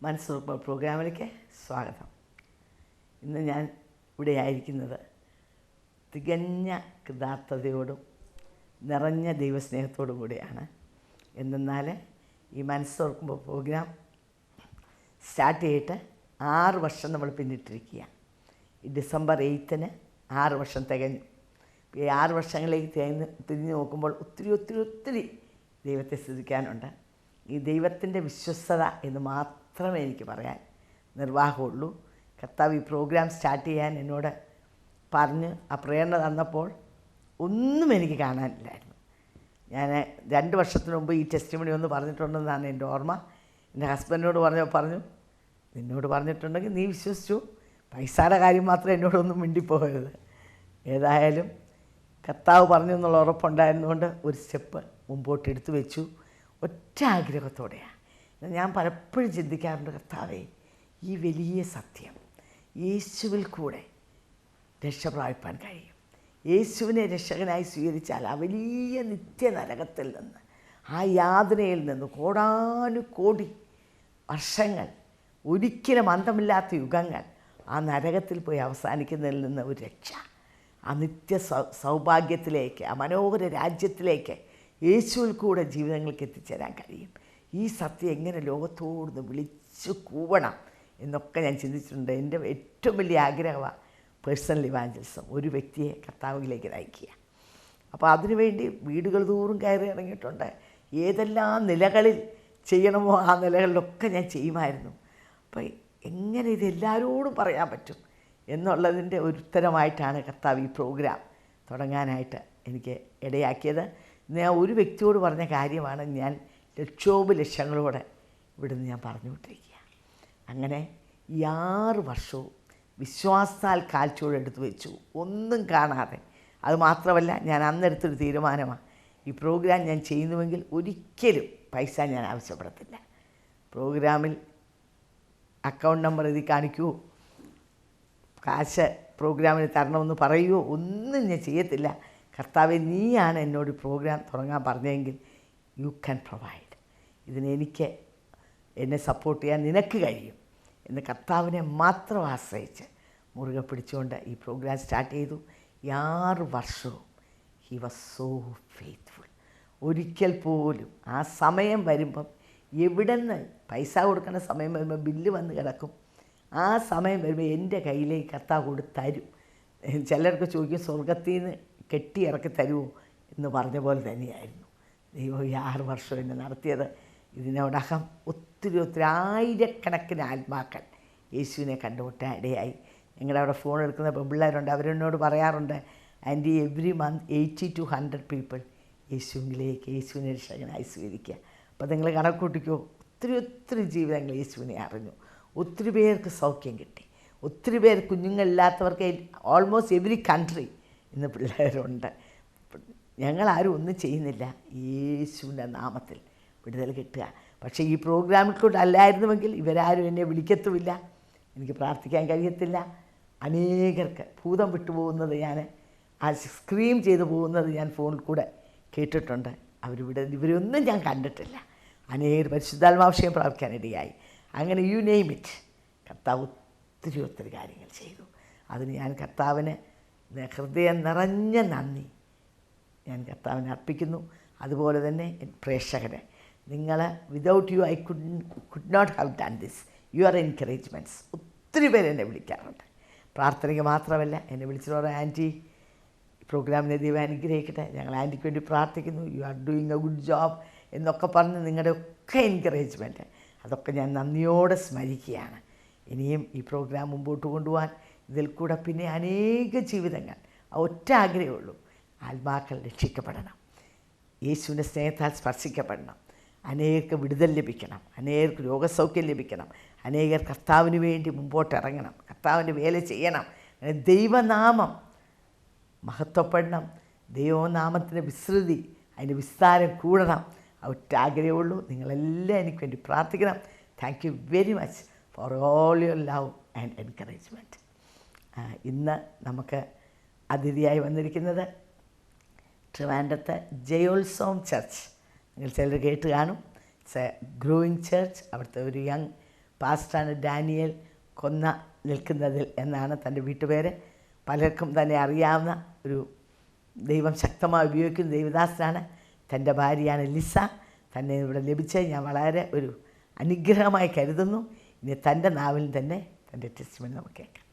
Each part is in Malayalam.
മനസ്സുറപ്പ് പ്രോഗ്രാമിലേക്ക് സ്വാഗതം. ഇന്ന് ഞാൻ ഇവിടെ ആയിരിക്കുന്നത് തികഞ്ഞ കൃതാർത്ഥതയോടും നിറഞ്ഞ ദൈവസ്നേഹത്തോടും കൂടിയാണ്. എന്തെന്നാൽ ഈ മനസ്സുറക്കുമ്പോൾ പ്രോഗ്രാം സ്റ്റാർട്ട് ചെയ്തിട്ട് 6 വർഷം നമ്മൾ പിന്നിട്ടിരിക്കുക. ഈ ഡിസംബർ 8-ന് 6 വർഷം തികഞ്ഞു. ഈ 6 വർഷങ്ങളിലേക്ക് തിരിഞ്ഞു നോക്കുമ്പോൾ ഒത്തിരി ദൈവത്തെ സ്തുതിക്കാനുണ്ട്. ഈ ദൈവത്തിൻ്റെ വിശ്വസ്തത എന്ന് മാത്രമേ എനിക്ക് പറയാൻ നിർവാഹമുള്ളൂ. കർത്താവ് ഈ പ്രോഗ്രാം സ്റ്റാർട്ട് ചെയ്യാൻ എന്നോട് പറഞ്ഞ് ആ പ്രേരണ തന്നപ്പോൾ ഒന്നും എനിക്ക് കാണാനില്ലായിരുന്നു. ഞാൻ 2 വർഷത്തിന് മുമ്പ് ഈ ടെസ്റ്റിമണി ഒന്ന് പറഞ്ഞിട്ടുണ്ടെന്നാണ് എൻ്റെ ഓർമ്മ. എൻ്റെ ഹസ്ബൻഡിനോട് പറഞ്ഞു നിന്നോട് പറഞ്ഞിട്ടുണ്ടെങ്കിൽ നീ വിശ്വസിച്ചു, പൈസയുടെ കാര്യം മാത്രം എന്നോടൊന്നും മിണ്ടിപ്പോകരുത്. ഏതായാലും കർത്താവ് പറഞ്ഞു എന്നുള്ള ഉറപ്പുണ്ടായിരുന്നുകൊണ്ട് ഒരു സ്റ്റെപ്പ് മുമ്പോട്ട് എടുത്തു വെച്ചു. ഒറ്റ ആഗ്രഹത്തോടെയാണ്. ഞാൻ പലപ്പോഴും ചിന്തിക്കാറുണ്ട്, കർത്താവേ, ഈ വലിയ സത്യം യേശുവിൽ കൂടെ രക്ഷ പ്രാപിപ്പാൻ കഴിയും. യേശുവിനെ രക്ഷകനായി സ്വീകരിച്ചാൽ ആ വലിയ നിത്യനരകത്തിൽ നിന്ന്, ആ യാതനയിൽ നിന്ന് കോടാനുകോടി വർഷങ്ങൾ, ഒരിക്കലും അന്തമില്ലാത്ത യുഗങ്ങൾ ആ നരകത്തിൽ പോയി അവസാനിക്കുന്നതിൽ നിന്ന് ഒരു രക്ഷ, ആ നിത്യ സൗഭാഗ്യത്തിലേക്ക്, ആ മനോഹര രാജ്യത്തിലേക്ക് യേശുവിൽ കൂടെ ജീവിതങ്ങൾക്ക് എത്തിച്ചേരാൻ കഴിയും. ഈ സത്യം എങ്ങനെ ലോകത്തോടുന്ന് വിളിച്ചു കൂവണം എന്നൊക്കെ ഞാൻ ചിന്തിച്ചിട്ടുണ്ട്. എൻ്റെ ഏറ്റവും വലിയ ആഗ്രഹമാണ് പേഴ്സണൽ ഇവാഞ്ചലിസം, ഒരു വ്യക്തിയെ കർത്താവിലേക്ക് നയിക്കുക. അപ്പോൾ അതിനുവേണ്ടി വീടുകൾ തോറും കയറി ഇറങ്ങിയിട്ടുണ്ട്. ഏതെല്ലാം നിലകളിൽ ചെയ്യണമോ ആ നിലകളിലൊക്കെ ഞാൻ ചെയ്യുമായിരുന്നു. അപ്പോൾ എങ്ങനെ ഇത് എല്ലാവരോടും പറയാൻ പറ്റും എന്നുള്ളതിൻ്റെ ഒരു ഉത്തരമായിട്ടാണ് കർത്താവ് ഈ പ്രോഗ്രാം തുടങ്ങാനായിട്ട് എനിക്ക് ഇടയാക്കിയത്. ഞാൻ ഒരു വ്യക്തിയോട് പറഞ്ഞ കാര്യമാണ് ഞാൻ ലക്ഷങ്ങളോടെ ഇവിടുന്ന് ഞാൻ പറഞ്ഞുകൊണ്ടിരിക്കുക. അങ്ങനെ ഈ 6 വർഷവും വിശ്വാസത്താൽ കാൽച്ചുവടെടുത്ത് വെച്ചു, ഒന്നും കാണാതെ. അതുമാത്രമല്ല, ഞാൻ അന്നെടുത്തൊരു തീരുമാനമാണ്, ഈ പ്രോഗ്രാം ഞാൻ ചെയ്യുന്നുവെങ്കിൽ ഒരിക്കലും പൈസ ഞാൻ ആവശ്യപ്പെടത്തില്ല. പ്രോഗ്രാമിൽ അക്കൗണ്ട് നമ്പർ എഴുതി കാണിക്കുമോ, കാശ് പ്രോഗ്രാമിന് തരണമെന്ന് പറയുമോ, ഒന്നും ഞാൻ ചെയ്യത്തില്ല. കർത്താവെ, നീയാണ് എന്നോട് പ്രോഗ്രാം തുടങ്ങാൻ പറഞ്ഞതെങ്കിൽ യു ക്യാൻ പ്രൊവൈഡ്. ഇതിനെനിക്ക് എന്നെ സപ്പോർട്ട് ചെയ്യാൻ നിനക്ക് കഴിയും എന്ന് കർത്താവിനെ മാത്രം ആശ്രയിച്ച് മുറുകെ പിടിച്ചുകൊണ്ട് ഈ പ്രോഗ്രാം സ്റ്റാർട്ട് ചെയ്തു. 6 വർഷവും ഹി വാസ് സോ ഫെയ്ത്ത്ഫുൾ. ഒരിക്കൽ പോലും ആ സമയം വരുമ്പം, എവിടെ നിന്ന് പൈസ കൊടുക്കുന്ന സമയം വരുമ്പോൾ ബില്ല് വന്ന് കിടക്കും. ആ സമയം വരുമ്പോൾ എൻ്റെ കയ്യിലേക്ക് കർത്താവ് കൊടുത്തരും. ചിലർക്ക് ചോദിക്കും, സ്വർഗത്തിൽ നിന്ന് കെട്ടി ഇറക്കി തരുമോ എന്ന് പറഞ്ഞ പോലെ തന്നെയായിരുന്നു ദൈവം ഈ 6 വർഷം എന്നെ നടത്തിയത്. ഇതിനോടകം ഒത്തിരി ആയിരക്കണക്കിന് ആത്മാക്കൾ യേശുവിനെ കണ്ടുമുട്ടാൻ ഇടയായി. ഞങ്ങളുടെ അവിടെ ഫോൺ എടുക്കുന്ന പെൺപിള്ളേരുണ്ട്, അവരെന്നോട് പറയാറുണ്ട്, aunty every month 80 to 100 people യേശുവിലേക്ക്, യേശുവിനെ രക്ഷകനായി സ്വീകരിക്കുക. അപ്പോൾ നിങ്ങൾ കണക്കൂട്ടിക്കോ, ഒത്തിരി ജീവിതങ്ങൾ യേശുവിനെ അറിഞ്ഞു. ഒത്തിരി പേർക്ക് സൗഖ്യം കിട്ടി. ഒത്തിരി പേർ, കുഞ്ഞുങ്ങളില്ലാത്തവർക്ക് ഓൾമോസ്റ്റ് എവരി കൺട്രി ഇന്ന് പിള്ളേരുണ്ട്. ഞങ്ങളാരും ഒന്നും ചെയ്യുന്നില്ല, യേശുവിൻ്റെ നാമത്തിൽ വിടുതൽ കിട്ടുക. പക്ഷേ ഈ പ്രോഗ്രാമിൽ കൂടെ അല്ലായിരുന്നുവെങ്കിൽ ഇവരാരും എന്നെ വിളിക്കത്തുമില്ല, എനിക്ക് പ്രാർത്ഥിക്കാൻ കഴിയത്തില്ല. അനേകർക്ക് ഭൂതം വിട്ടുപോകുന്നത്, ഞാൻ ആ സ്ക്രീം ചെയ്തു പോകുന്നത് ഞാൻ ഫോണിൽ കൂടെ കേട്ടിട്ടുണ്ട്. ഇവരൊന്നും ഞാൻ കണ്ടിട്ടില്ല. അനേകർ പരിശുദ്ധാത്മാവിഷയം പ്രാപിക്കാനിടയായി. അങ്ങനെ യു നെയിം ഇറ്റ്, കർത്താവ് ഒത്തിരി കാര്യങ്ങൾ ചെയ്തു. അതിന് ഞാൻ കർത്താവിന് ഹൃദയം നിറഞ്ഞ നന്ദി ഞാൻ കർത്താവിനെ അർപ്പിക്കുന്നു. അതുപോലെ തന്നെ പ്രേക്ഷകരെ, നിങ്ങൾ without you I could not have done this. Your encouragements. ഒത്തിരി പേര് എന്നെ വിളിക്കാറുണ്ട്, പ്രാർത്ഥനയ്ക്ക് മാത്രമല്ല. എന്നെ വിളിച്ചിട്ട് പറയാം, ആൻറ്റി പ്രോഗ്രാമിനെ ദൈവം അനുഗ്രഹിക്കട്ടെ, ഞങ്ങൾ ആൻറ്റിക്ക് വേണ്ടി പ്രാർത്ഥിക്കുന്നു, you are doing A good job എന്നൊക്കെ പറഞ്ഞ് നിങ്ങളുടെ ഒക്കെ എൻകറേജ്മെൻറ്റ്, അതൊക്കെ ഞാൻ നന്ദിയോടെ സ്മരിക്കുകയാണ്. ഇനിയും ഈ പ്രോഗ്രാം മുമ്പോട്ട് കൊണ്ടുപോകാൻ, ഇതിൽ കൂടെ പിന്നെ അനേക ജീവിതങ്ങൾ, ആ ഒറ്റ ആഗ്രഹമുള്ളൂ, ആത്മാക്കൾ രക്ഷിക്കപ്പെടണം, യേശുവിൻ്റെ സ്നേഹത്താൽ സ്പർശിക്കപ്പെടണം, അനേകർക്ക് വിടുതൽ ലഭിക്കണം, അനേകർക്ക് രോഗസൗഖ്യം ലഭിക്കണം, അനേകർ കർത്താവിന് വേണ്ടി മുമ്പോട്ട് ഇറങ്ങണം, കർത്താവിൻ്റെ വേല ചെയ്യണം, ദൈവനാമം മഹത്വപ്പെടണം, ദൈവനാമത്തിൻ്റെ വിസ്തൃതി, അതിൻ്റെ വിസ്താരം കൂടണം. ആ ഒറ്റ ആഗ്രഹമുള്ളൂ. നിങ്ങളെല്ലാം എനിക്ക് വേണ്ടി പ്രാർത്ഥിക്കണം. Thank you very much for all your love and encouragement. ഇന്ന് നമുക്ക് അതിഥിയായി വന്നിരിക്കുന്നത് ട്രിവാൻഡ്രത്ത് ജയോത്സവം ചർച്ച്, നിങ്ങൾ ചിലർ കേട്ട് കാണും. It's A growing church. അവിടുത്തെ ഒരു യങ് പാസ്റ്ററാണ് ഡാനിയേൽ കൊന്ന നിൽക്കുന്നതിൽ എന്നാണ് തൻ്റെ വീട്ടുപേര്. പലർക്കും തന്നെ അറിയാവുന്ന ഒരു ദൈവം ശക്തമായി ഉപയോഗിക്കുന്ന ദൈവദാസനാണ്. തൻ്റെ ഭാര്യയാണ് ലിസ. തന്നെ ഇവിടെ ലഭിച്ചത് ഞാൻ വളരെ ഒരു അനുഗ്രഹമായി കരുതുന്നു. ഇനി തൻ്റെ നാവിൽ തന്നെ തൻ്റെ ടെസ്റ്റിമണി നമുക്ക് കേൾക്കാം.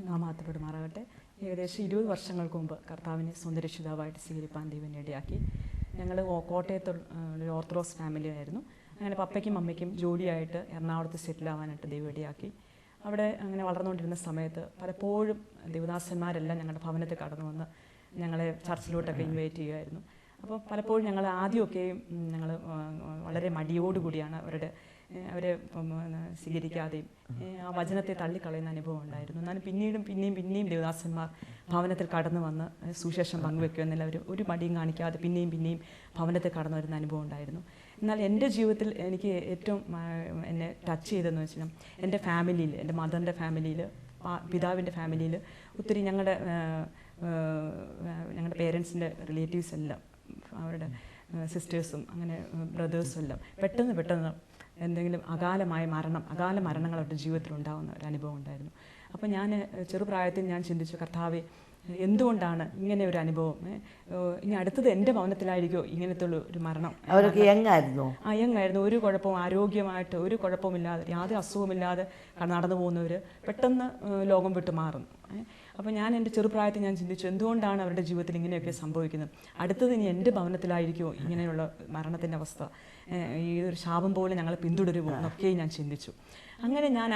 നാമമാത്തപ്പെടുമാറാകട്ടെ. ഏകദേശം 20 വർഷങ്ങൾക്ക് മുമ്പ് കർത്താവിനെ സ്വന്തം രക്ഷിതാവായിട്ട് സ്വീകരിപ്പാൻ ദൈവം ഇടയാക്കി. ഞങ്ങൾ കോട്ടയത്ത് ഒരു ഓർത്തഡോക്സ് ഫാമിലി ആയിരുന്നു. അങ്ങനെ പപ്പയ്ക്കും അമ്മയ്ക്കും ജോലിയായിട്ട് എറണാകുളത്ത് സെറ്റിലാവാനായിട്ട് ദൈവം ഇടയാക്കി. അവിടെ അങ്ങനെ വളർന്നുകൊണ്ടിരുന്ന സമയത്ത് പലപ്പോഴും ദേവദാസന്മാരെല്ലാം ഞങ്ങളുടെ ഭവനത്തിൽ കടന്നു വന്ന് ഞങ്ങളെ ചർച്ചിലോട്ടൊക്കെ ഇൻവൈറ്റ് ചെയ്യുമായിരുന്നു. അപ്പോൾ പലപ്പോഴും ഞങ്ങൾ ആദ്യമൊക്കെയും ഞങ്ങൾ വളരെ മടിയോടുകൂടിയാണ് അവരെ സ്വീകരിക്കാതെയും ആ വചനത്തെ തള്ളിക്കളയുന്ന അനുഭവം ഉണ്ടായിരുന്നു. എന്നാലും പിന്നെയും ദേവദാസന്മാർ ഭവനത്തിൽ കടന്നു വന്ന് സുവിശേഷം പങ്കുവെക്കുമെന്നുള്ള ഒരു മടിയും കാണിക്കാതെ പിന്നെയും ഭവനത്തിൽ കടന്നു വരുന്ന അനുഭവം ഉണ്ടായിരുന്നു. എന്നാൽ എൻ്റെ ജീവിതത്തിൽ എനിക്ക് ഏറ്റവും എന്നെ ടച്ച് ചെയ്തതെന്ന് വെച്ചാൽ എൻ്റെ ഫാമിലിയിൽ, എൻ്റെ മദറിൻ്റെ ഫാമിലിയിൽ, പിതാവിൻ്റെ ഫാമിലിയിൽ ഒത്തിരി ഞങ്ങളുടെ പേരൻസിൻ്റെ റിലേറ്റീവ്സ് എല്ലാം, അവരുടെ സിസ്റ്റേഴ്സും അങ്ങനെ ബ്രദേഴ്സും എല്ലാം പെട്ടെന്ന് എന്തെങ്കിലും അകാല മരണങ്ങൾ അവരുടെ ജീവിതത്തിൽ ഉണ്ടാകുന്ന ഒരു അനുഭവം ഉണ്ടായിരുന്നു. അപ്പോൾ ഞാൻ ചെറുപ്രായത്തിൽ ഞാൻ ചിന്തിച്ചു, കർത്താവേ, എന്തുകൊണ്ടാണ് ഇങ്ങനെ ഒരു അനുഭവം? ഇനി അടുത്തത് എൻ്റെ ഭവനത്തിലായിരിക്കുമോ ഇങ്ങനത്തെ ഒരു മരണം? അവരൊക്കെ യങ്ങായിരുന്നു. ഒരു കുഴപ്പവും ആരോഗ്യമായിട്ട് ഒരു കുഴപ്പമില്ലാതെ യാതൊരു അസുഖമില്ലാതെ നടന്നു പോകുന്നവർ പെട്ടെന്ന് ലോകം വിട്ട് മാറുന്നു. അപ്പോൾ ഞാൻ എൻ്റെ ചെറുപ്രായത്തിൽ ഞാൻ ചിന്തിച്ചു, എന്തുകൊണ്ടാണ് അവരുടെ ജീവിതത്തിൽ ഇങ്ങനെയൊക്കെ സംഭവിക്കുന്നത്? അടുത്തത് ഇനി എൻ്റെ ഭവനത്തിലായിരിക്കുമോ ഇങ്ങനെയുള്ള മരണത്തിൻ്റെ അവസ്ഥ? ഈ ഒരു ശാപം പോലെ ഞങ്ങളെ പിന്തുടരുമോ എന്നൊക്കെയും ഞാൻ ചിന്തിച്ചു. അങ്ങനെ ഞാൻ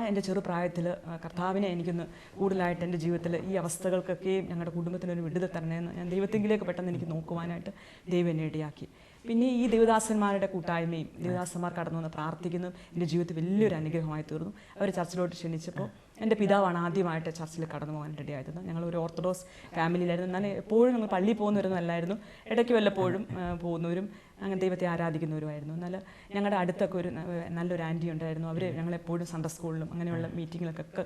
എൻ്റെ ചെറുപ്രായത്തിൽ കർത്താവിനെ എനിക്കൊന്ന് കൂടുതലായിട്ട് എൻ്റെ ജീവിതത്തിൽ ഈ അവസ്ഥകൾക്കൊക്കെയും ഞങ്ങളുടെ കുടുംബത്തിനൊരു വിടുതൽ തരണേന്ന് ഞാൻ ദൈവത്തെങ്കിലേക്ക് പെട്ടെന്ന് എനിക്ക് നോക്കുവാനായിട്ട് ദൈവം എന്നെ ഇടയാക്കി. പിന്നെ ഈ ദേവദാസന്മാരുടെ കൂട്ടായ്മയും ദേവദാസന്മാർ കടന്നു വന്ന് പ്രാർത്ഥിക്കുന്നതും എൻ്റെ ജീവിതത്തിൽ വലിയൊരു അനുഗ്രഹമായി തീർന്നു. അവർ ചർച്ചിലോട്ട് ക്ഷണിച്ചപ്പോൾ എൻ്റെ പിതാവാണ് ആദ്യമായിട്ട് ചർച്ചിൽ കടന്നു പോകാൻ റെഡിയായിരുന്നത്. ഞങ്ങളൊരു ഓർത്തഡോക്സ് ഫാമിലിയിലായിരുന്നു. എന്നാൽ എപ്പോഴും ഞങ്ങൾ പള്ളിയിൽ പോകുന്നവരൊന്നുമല്ലായിരുന്നു. ഇടയ്ക്ക് വല്ലപ്പോഴും പോകുന്നവരും അങ്ങനെ ദൈവത്തെ ആരാധിക്കുന്നവരുമായിരുന്നു. എന്നാൽ ഞങ്ങളുടെ അടുത്തൊക്കെ നല്ലൊരു ആൻറ്റി ഉണ്ടായിരുന്നു. അവർ ഞങ്ങളെപ്പോഴും സൺഡേ സ്കൂളിലും അങ്ങനെയുള്ള മീറ്റിങ്ങിലൊക്കെ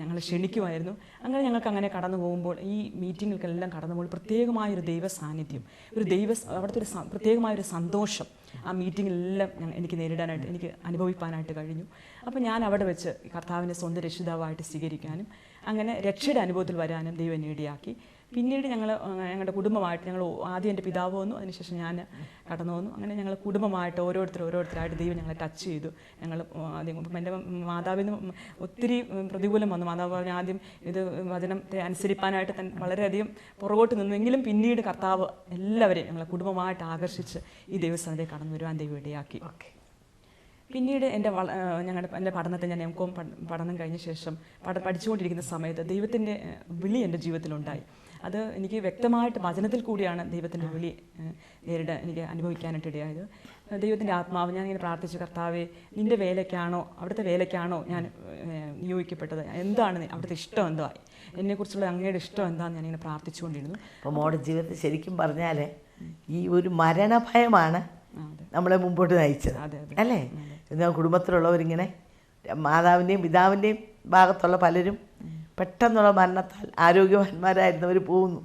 ഞങ്ങൾ ക്ഷണിക്കുമായിരുന്നു. അങ്ങനെ ഞങ്ങൾക്ക് അങ്ങനെ കടന്നു പോകുമ്പോൾ ഈ മീറ്റിങ്ങുകൾക്കെല്ലാം കടന്നു പോകുമ്പോൾ പ്രത്യേകമായൊരു ദൈവ സാന്നിധ്യം, അവിടുത്തെ ഒരു പ്രത്യേകമായൊരു സന്തോഷം ആ മീറ്റിങ്ങിലെല്ലാം എനിക്ക് നേരിടാനായിട്ട്, എനിക്ക് അനുഭവിക്കാനായിട്ട് കഴിഞ്ഞു. അപ്പോൾ ഞാൻ അവിടെ വെച്ച് കർത്താവിനെ സ്വന്തം രക്ഷിതാവായിട്ട് സ്വീകരിക്കാനും അങ്ങനെ രക്ഷയുടെ അനുഭവത്തിൽ വരാനും ദൈവം ഇടയാക്കി. പിന്നീട് ഞങ്ങളുടെ കുടുംബമായിട്ട് ആദ്യം എൻ്റെ പിതാവ് വന്നു, അതിനുശേഷം ഞാൻ കടന്നു വന്നു. അങ്ങനെ ഞങ്ങൾ കുടുംബമായിട്ട് ഓരോരുത്തരായിട്ട് ദൈവം ഞങ്ങളെ ടച്ച് ചെയ്തു. ഞങ്ങൾ ആദ്യം എൻ്റെ മാതാവിന് ഒത്തിരി പ്രതികൂലം വന്നു. മാതാവ് പറഞ്ഞ ആദ്യം ഇത് വചനത്തെ അനുസരിപ്പാനായിട്ട് വളരെയധികം പുറകോട്ട് നിന്നെങ്കിലും പിന്നീട് കർത്താവ് എല്ലാവരെയും ഞങ്ങളെ കുടുംബമായിട്ട് ആകർഷിച്ച് ഈ ദൈവസ്ഥാനത്തെ കടന്നു വരുവാൻ ദൈവം ഇടയാക്കി. പിന്നീട് എൻ്റെ പഠനത്തെ ഞാൻ M.Com പഠനം കഴിഞ്ഞ ശേഷം പഠിച്ചുകൊണ്ടിരിക്കുന്ന സമയത്ത് ദൈവത്തിൻ്റെ വിളി എൻ്റെ ജീവിതത്തിലുണ്ടായി. അത് എനിക്ക് വ്യക്തമായിട്ട് വചനത്തിൽ കൂടിയാണ് ദൈവത്തിൻ്റെ വിളി നേരിടാൻ എനിക്ക് അനുഭവിക്കാനായിട്ട് ഇടയായത്. ദൈവത്തിൻ്റെ ആത്മാവ്, ഞാനിങ്ങനെ പ്രാർത്ഥിച്ചു, കർത്താവേ, നിൻ്റെ വേലയ്ക്കാണോ, അവിടുത്തെ വേലയ്ക്കാണോ ഞാൻ നിയോഗിക്കപ്പെട്ടത്? എന്താണ് അവിടുത്തെ ഇഷ്ടം? എന്താ എന്നെക്കുറിച്ചുള്ള അങ്ങയുടെ ഇഷ്ടം എന്താണെന്ന് ഞാനിങ്ങനെ പ്രാർത്ഥിച്ചുകൊണ്ടിരുന്നു. അപ്പോൾ മോളുടെ ജീവിതത്തിൽ ശരിക്കും പറഞ്ഞാൽ ഈ ഒരു മരണഭയമാണ് നമ്മളെ മുമ്പോട്ട് നയിച്ചത്, അല്ലേ? എന്നാൽ കുടുംബത്തിലുള്ളവരിങ്ങനെ മാതാവിൻ്റെയും പിതാവിൻ്റെയും ഭാഗത്തുള്ള പലരും പെട്ടെന്നുള്ള മരണത്താൽ ആരോഗ്യവാന്മാരായിരുന്നവർ പോകുന്നു.